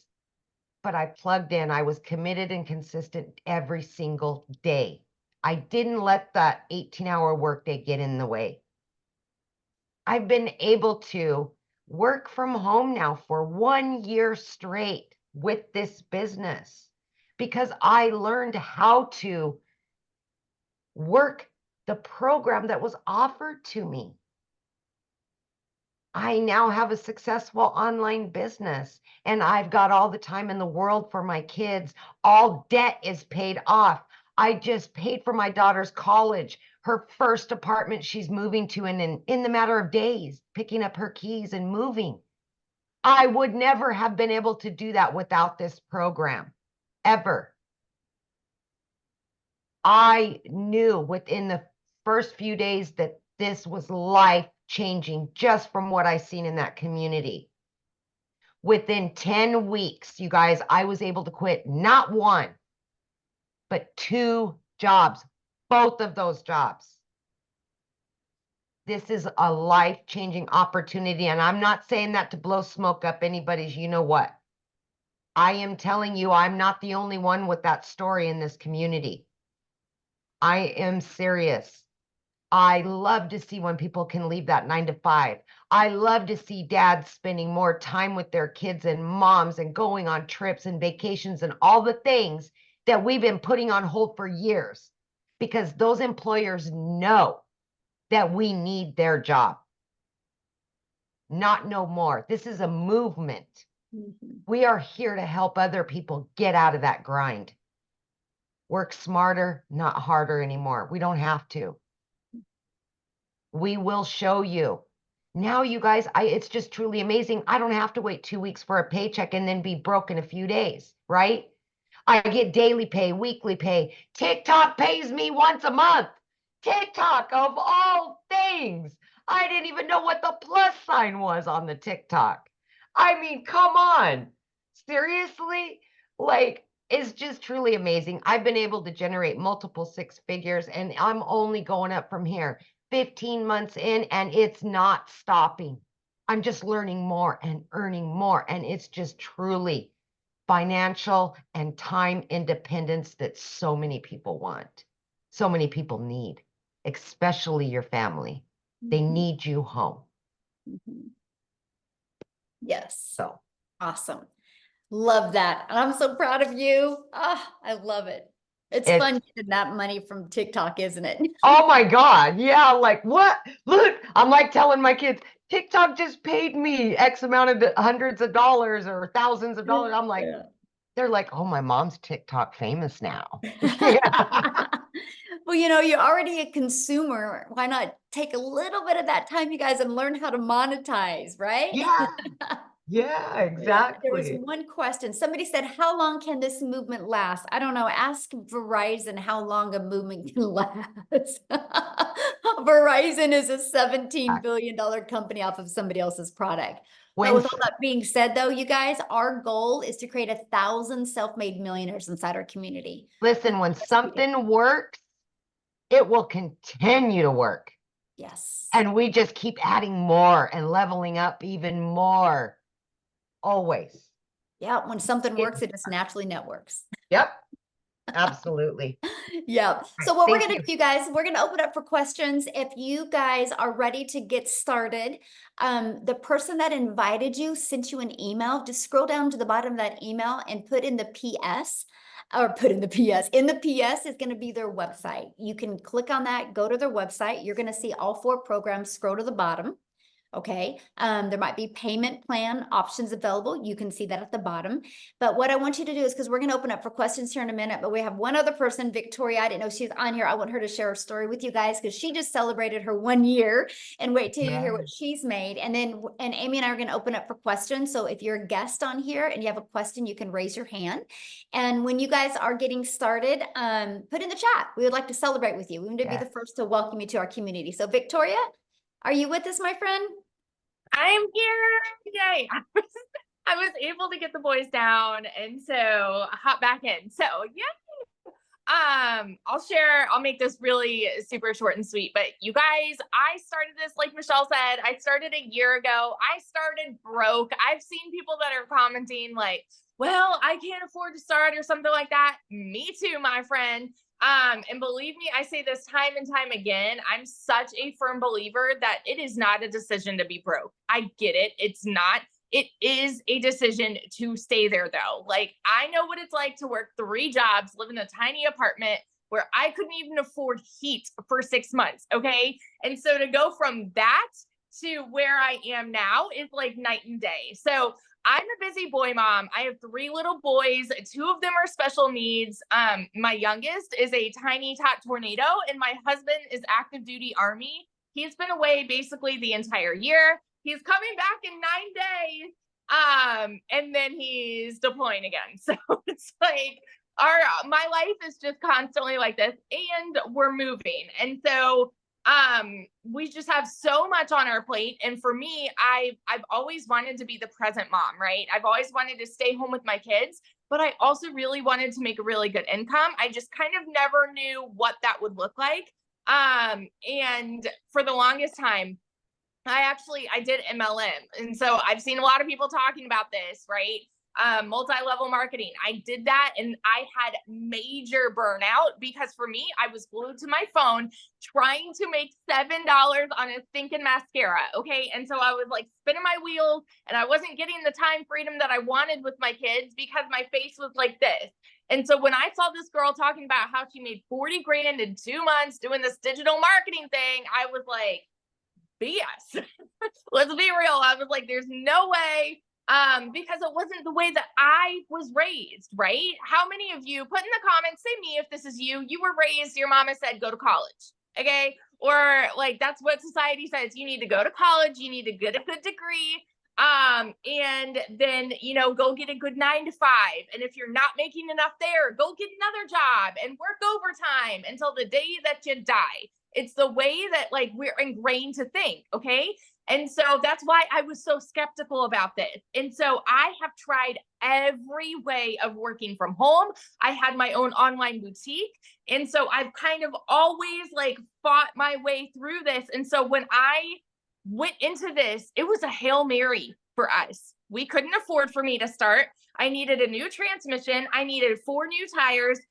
but I plugged in. I was committed and consistent every single day. I didn't let that 18-hour workday get in the way. I've been able to work from home now for 1 year straight with this business because I learned how to work the program that was offered to me. I now have a successful online business and I've got all the time in the world for my kids. All debt is paid off. I just paid for my daughter's college, her first apartment she's moving to in the matter of days, picking up her keys and moving. I would never have been able to do that without this program, ever. I knew within the first few days that this was life-changing just from what I seen in that community. Within 10 weeks, you guys, I was able to quit not one, but 2 jobs, both of those jobs. This is a life-changing opportunity, and I'm not saying that to blow smoke up anybody's you know what. I am telling you, I'm not the only one with that story in this community. I am serious. I love to see when people can leave that 9 to 5. I love to see dads spending more time with their kids and moms and going on trips and vacations and all the things that we've been putting on hold for years because those employers know that we need their job. Not no more. This is a movement. We are here to help other people get out of that grind. Work smarter, not harder anymore. We don't have to. We will show you. Now, you guys, it's just truly amazing. I don't have to wait 2 weeks for a paycheck and then be broke in a few days, right? I get daily pay, weekly pay. TikTok pays me once a month. TikTok, of all things. I didn't even know what the plus sign was on the TikTok. I mean, come on. Seriously? Like, it's just truly amazing. I've been able to generate multiple 6 figures, and I'm only going up from here. 15 months in, and it's not stopping. I'm just learning more and earning more, and it's just truly financial and time independence that so many people want, so many people need, especially your family. They need you home. Yes. So Awesome. Love that. And I'm so proud of you. Ah, I love it. It's It's- fun getting that money from TikTok, isn't it? oh my God. Yeah. Like what? Look, I'm like telling my kids, TikTok just paid me X amount of hundreds of dollars or thousands of dollars. I'm like, Yeah. they're like, oh, my mom's TikTok famous now. Well, you're already a consumer. Why not take a little bit of that time, you guys, and learn how to monetize, right? Yeah. Yeah, Yeah. There was exactly. one question. Somebody said, how long can this movement last? I don't know. Ask Verizon how long a movement can last. Verizon is a $17 billion company off of somebody else's product. But When with all that being said, though, you guys, our goal is to create 1,000 self-made millionaires inside our community. listen, when something works, it will continue to work. Yes. And we just keep adding more and leveling up even more. Always. Yeah, when something works, it just naturally networks. Yep. Absolutely. Yeah. So what we're Thank going to do, you guys, we're going to open up for questions. If you guys are ready to get started, the person that invited you sent you an email. Just scroll down to the bottom of that email and put in the PS. Or put in the PS. In the PS is going to be their website. You can click on that, go to their website. You're going to see all 4 programs. Scroll to the bottom. Okay. There might be payment plan options available. You can see that at the bottom. But what I want you to do is, because we're going to open up for questions here in a minute, but we have one other person, Victoria. I didn't know she's on here. I want her to share her story with you guys because she just celebrated her 1 year, and wait till you hear what she's made. And then, and Amy and I are going to open up for questions. So if you're a guest on here and you have a question, you can raise your hand. And when you guys are getting started, put in the chat. We would like to celebrate with you. We want to be the first to welcome you to our community. So Victoria, are you with us, my friend? I'm here. Yay. I was able to get the boys down and so hop back in. So yeah. I'll make this really super short and sweet, but you guys, I started this, like Michelle said, I started a year ago. I started broke. I've seen people that are commenting like, well, I can't afford to start or something like that. Me too, my friend. And believe me, I say this time and time again, I'm such a firm believer that it is not a decision to be broke. I get it. It's not. It is a decision to stay there though. Like I know what it's like to work 3 jobs, live in a tiny apartment where I couldn't even afford heat for 6 months. Okay. And so to go from that to where I am now is like night and day. So I'm a busy boy mom. I have 3 little boys. 2 of them are special needs. My youngest is a tiny tot tornado and my husband is active duty Army. He's been away basically the entire year. He's coming back in 9 days. And then he's deploying again. So it's like my life is just constantly like this and we're moving. And so we just have so much on our plate. And for me, I've always wanted to be the present mom, right? I've always wanted to stay home with my kids, but I also really wanted to make a really good income. I just kind of never knew what that would look like. And for the longest time, I did MLM. And so I've seen a lot of people talking about this, right? Multi-level marketing. I did that and I had major burnout because for me, I was glued to my phone trying to make $7 on a stinking mascara. Okay. And so I was like spinning my wheels and I wasn't getting the time freedom that I wanted with my kids because my face was like this. And so when I saw this girl talking about how she made 40 grand in 2 months doing this digital marketing thing, I was like, BS. Let's be real. I was like, there's no way. Because it wasn't the way that I was raised, right? How many of you put in the comments, say me if this is you were raised, your mama said, go to college. Okay. Or like, that's what society says. You need to go to college. You need to get a good degree. And then, go get a good 9 to 5. And if you're not making enough there, go get another job and work overtime until the day that you die. It's the way that like we're ingrained to think. Okay. And so that's why I was so skeptical about this. And so I have tried every way of working from home. I had my own online boutique. And so I've kind of always like fought my way through this. And so when I went into this, it was a Hail Mary for us. We couldn't afford for me to start. I needed a new transmission. I needed 4 new tires.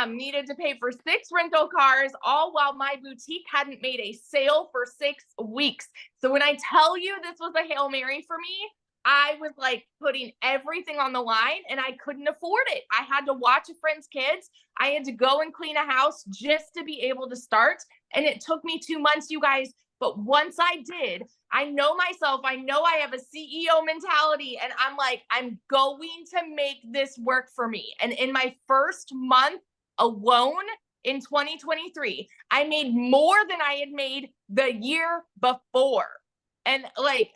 Needed to pay for 6 rental cars, all while my boutique hadn't made a sale for 6 weeks. So when I tell you this was a Hail Mary for me, I was like putting everything on the line and I couldn't afford it. I had to watch a friend's kids. I had to go and clean a house just to be able to start. And it took me 2 months, you guys. But once I did, I know myself. I know I have a CEO mentality and I'm like, I'm going to make this work for me. And in my first month alone in 2023, I made more than I had made the year before. And like,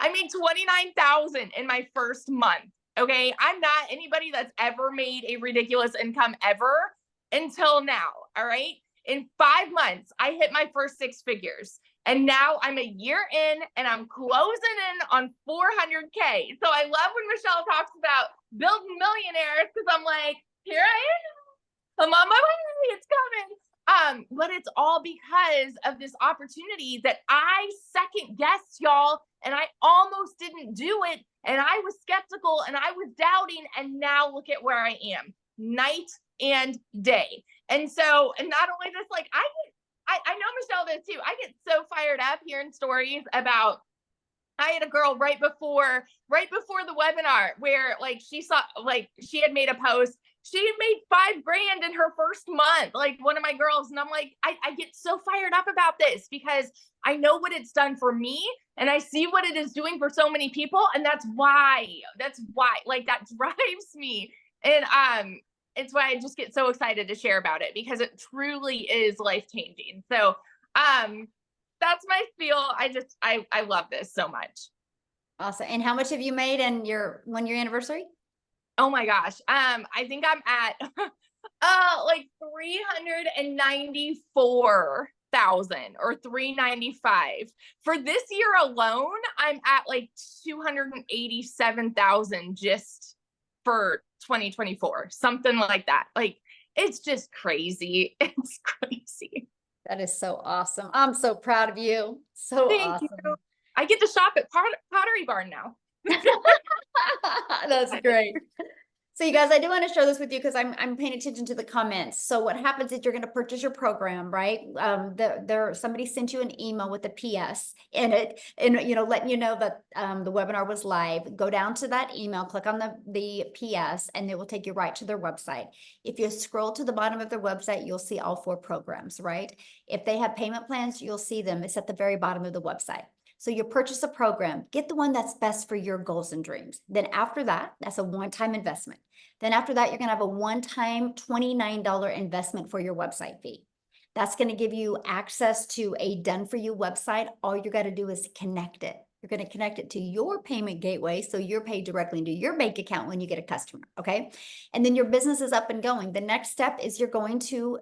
I made $29,000 in my first month. Okay. I'm not anybody that's ever made a ridiculous income ever until now. All right. In 5 months, I hit my first 6 figures. And now I'm a year in and I'm closing in on 400K. So I love when Michelle talks about building millionaires because I'm like, here I am. I'm on my way. It's coming. But it's all because of this opportunity that I second guessed, y'all, and I almost didn't do it. And I was skeptical and I was doubting. And now look at where I am, night and day. And so, and not only this, like I know Michelle does too. I get so fired up hearing stories about. I had a girl right before the webinar where like she saw, like she had made a post. She made $5 grand in her first month, like one of my girls. And I'm like, I get so fired up about this because I know what it's done for me and I see what it is doing for so many people. And that's why like that drives me. And it's why I just get so excited to share about it because it truly is life-changing. So that's my spiel. I love this so much. Awesome. And how much have you made in your 1-year anniversary? Oh my gosh. I think I'm at like 394,000 or 395. For this year alone, I'm at like 287,000 just for 2024, something like that. Like It's just crazy. It's crazy. That is so awesome. I'm so proud of you. So Thank you. awesome. I get to shop at Pottery Barn now. That's great. So you guys, I do want to share this with you because I'm paying attention to the comments. So what happens is you're going to purchase your program, right? Somebody sent you an email with a PS in it, and letting you know that the webinar was live. Go down to that email, click on the PS, and it will take you right to their website. If you scroll to the bottom of their website, you'll see all 4 programs, right? If they have payment plans, you'll see them. It's at the very bottom of the website. So you purchase a program, get the one that's best for your goals and dreams. Then after that, that's a one-time investment. Then after that, you're gonna have a one-time $29 investment for your website fee. That's gonna give you access to a done-for-you website. All you gotta do is connect it. You're gonna connect it to your payment gateway, so you're paid directly into your bank account when you get a customer, okay? And then your business is up and going. The next step is you're going to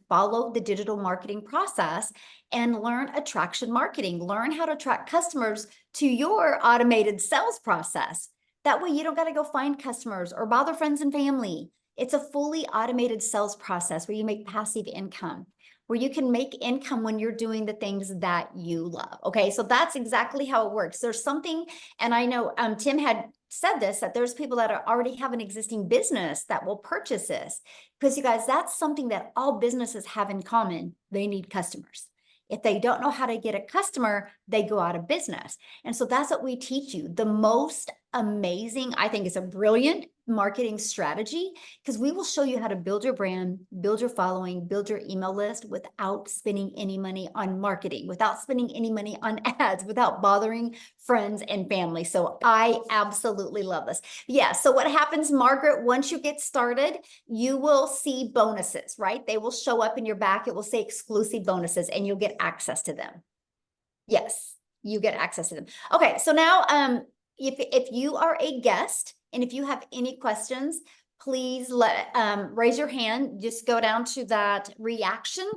follow the digital marketing process and learn attraction marketing. Learn how to attract customers to your automated sales process. That way you don't got to go find customers or bother friends and family. It's a fully automated sales process where you make passive income, where you can make income when you're doing the things that you love. Okay, so that's exactly how it works. There's something, and I know Tim had said this, that there's people that already have an existing business that will purchase this. Because you guys, that's something that all businesses have in common. They need customers. If they don't know how to get a customer, they go out of business. And so that's what we teach you. The most amazing, I think it's a brilliant marketing strategy, because we will show you how to build your brand, build your following, build your email list without spending any money on marketing, without spending any money on ads, without bothering friends and family. So I absolutely love this. Yeah. So what happens, Margaret, once you get started, you will see bonuses, right? They will show up in your back. It will say exclusive bonuses and you'll get access to them. Yes, you get access to them. Okay. So now, if you are a guest and if you have any questions, please raise your hand. Just go down to that reaction.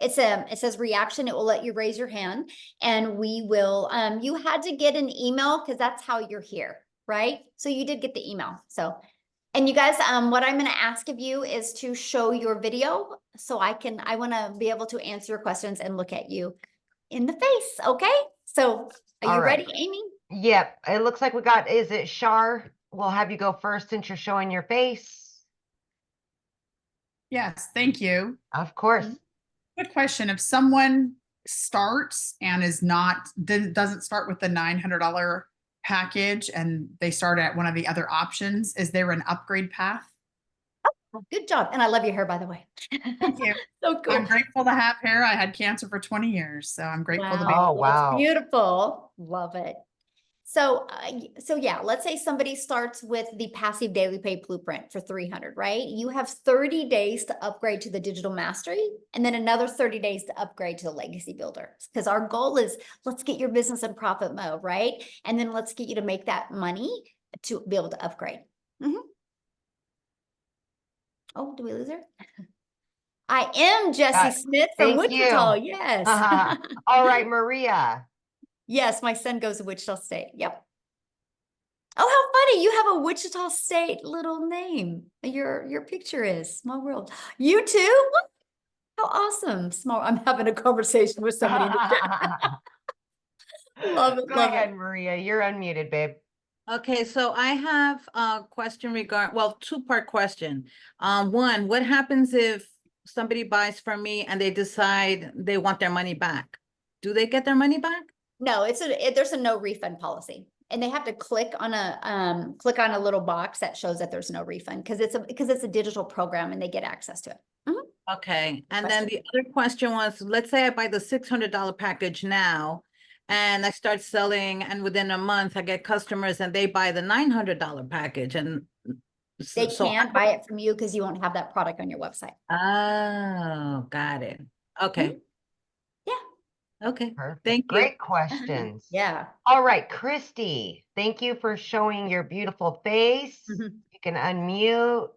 It says reaction. It will let you raise your hand, and we will. You had to get an email because that's how you're here, right? So you did get the email. So, and you guys, what I'm going to ask of you is to show your video so I want to be able to answer your questions and look at you in the face. Okay. So are you ready, Amy? Yep. It looks like we got, is it Shar? We'll have you go first since you're showing your face. Yes, thank you. Of course. Good question. If someone starts and doesn't start with the $900 package and they start at one of the other options, is there an upgrade path? Oh, good job. And I love your hair, by the way. Thank you. So cool. I'm grateful to have hair. I had cancer for 20 years, so I'm grateful to be. Oh, wow. That's beautiful. Love it. So, yeah, let's say somebody starts with the passive daily pay blueprint for 300, right? You have 30 days to upgrade to the digital mastery and then another 30 days to upgrade to the legacy builder. Because our goal is let's get your business in profit mode, right? And then let's get you to make that money to be able to upgrade. Oh, did we lose her? I am Jessie Smith from Wichita. Yes. All right, Maria. Yes, my son goes to Wichita State. Yep. Oh, how funny. You have a Wichita State little name. Your picture is Small World. You too? What? How awesome. I'm having a conversation with somebody. Love it. Go ahead, Maria. You're unmuted, babe. Okay, so I have a question two-part question. One, what happens if somebody buys from me and they decide they want their money back? Do they get their money back? No, there's a no refund policy, and they have to click on a little box that shows that there's no refund because it's a digital program and they get access to it. Okay, and then the other question was, let's say I buy the $600 package now, and I start selling, and within a month I get customers and they buy the $900 package, and they can't buy it from you because you won't have that product on your website. Oh, got it. Okay. Okay. Perfect. Thank you. Great questions. Yeah. All right, Christy, thank you for showing your beautiful face. You can unmute.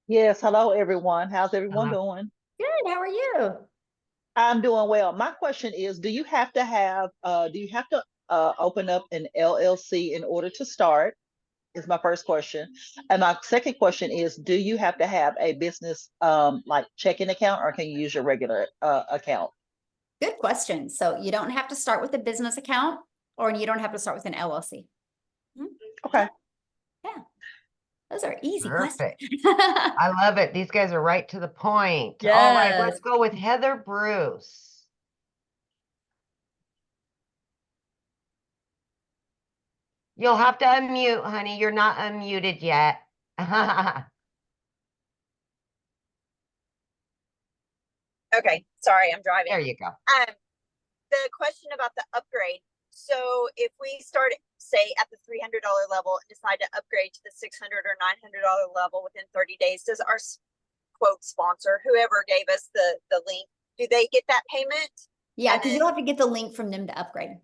Yes, hello everyone. How's everyone doing? Good. How are you? I'm doing well. My question is, do you have to open up an LLC in order to start? is my first question. And my second question is, do you have to have a business like checking account, or can you use your regular account? Good question. So you don't have to start with a business account, or you don't have to start with an LLC. Okay. Yeah. Those are easy Perfect. questions. I love it. These guys are right to the point. All right, Yes. let's go with Heather Bruce. You'll have to unmute, honey. You're not unmuted yet. Okay, sorry, I'm driving. There you go. The question about the upgrade. So if we start, say, at the $300 level and decide to upgrade to the $600 or $900 level within 30 days, does our quote sponsor, whoever gave us the link, do they get that payment? Yeah, And because then- you'll have to get the link from them to upgrade.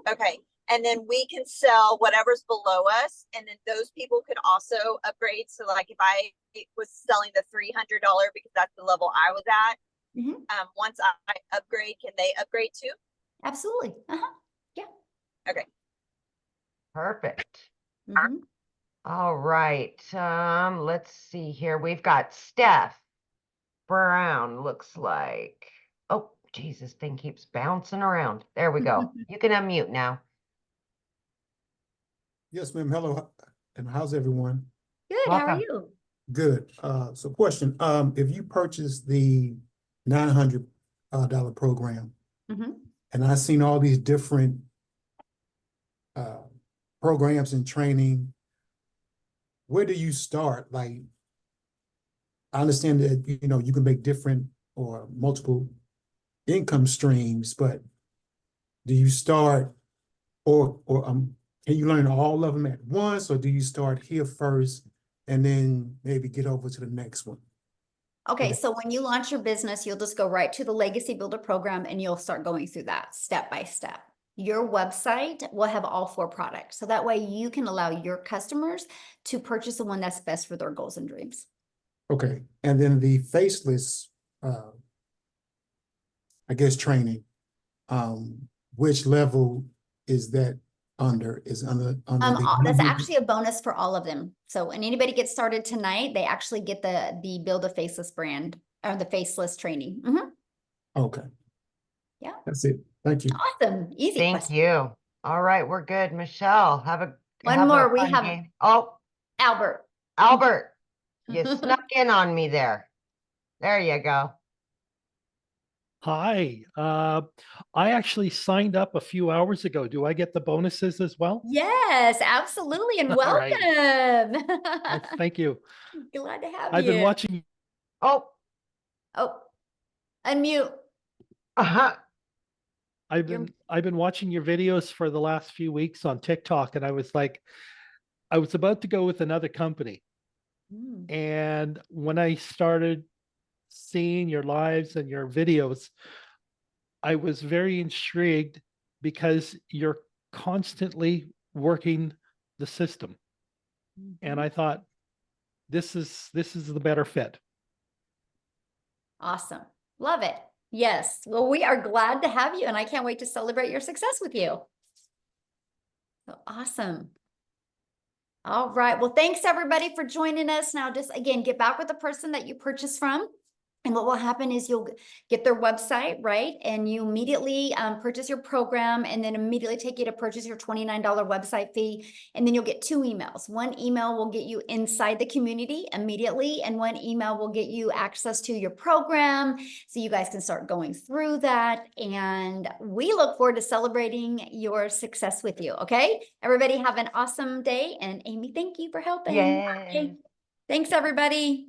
Okay, and then we can sell whatever's below us, and then those people could also upgrade. So like if I was selling the $300 because that's the level I was at, Mhm. Once I upgrade, can they upgrade too? Absolutely. Perfect. Mhm. All right. Let's see here. We've got Steph Brown, looks like. Oh, geez, this thing keeps bouncing around. There we go. You can unmute now. Yes, ma'am. Hello, and how's everyone? Good. How are Welcome. you? Good. So question, if you purchase the $900 program, Mhm. and I've seen all these different programs and training, where do you start? Like, I understand that, you know, you can make different or multiple income streams, but do you start or can you learn all of them at once, or do you start here first and then maybe get over to the next one? Okay, Okay. so when you launch your business, you'll just go right to the Legacy Builder program and you'll start going through that step by step. Your website will have all 4 products. So that way you can allow your customers to purchase the one that's best for their goals and dreams. Okay, and then the faceless, I guess, training, which level is that under? Is under the That's actually a bonus for all of them. So when anybody gets started tonight, they actually get the Build a Faceless brand or the faceless training. Mhm. Okay. Yeah. That's it. Thank you. Awesome. Easy. Thank question. you. All right, we're good. Michelle, have One a more. We fun have game. Oh, Albert. Albert, you snuck in on me there. There you go. Hi, I actually signed up a few hours ago. Do I get the bonuses as well? Yes, absolutely. And All right. welcome. Thank you. Glad to have I've you. been watching. Oh, Oh, unmute. uh-huh. I've You're- been watching your videos for the last few weeks on TikTok, and I was like, I was about to go with another company, Mm. and when I started seeing your lives and your videos, I was very intrigued because you're constantly working the system. And I thought this is the better fit. Awesome. Love it. Yes. Well, we are glad to have you, and I can't wait to celebrate your success with you. So awesome. All right. Well, thanks everybody for joining us. Now, just again, get back with the person that you purchased from. And what will happen is you'll get their website, right? And you immediately purchase your program, and then immediately take you to purchase your $29 website fee. And then you'll get 2 emails. One email will get you inside the community immediately, and one email will get you access to your program. So you guys can start going through that. And we look forward to celebrating your success with you. Okay. Everybody have an awesome day. And Amy, thank you for helping. Yay. Thanks, everybody.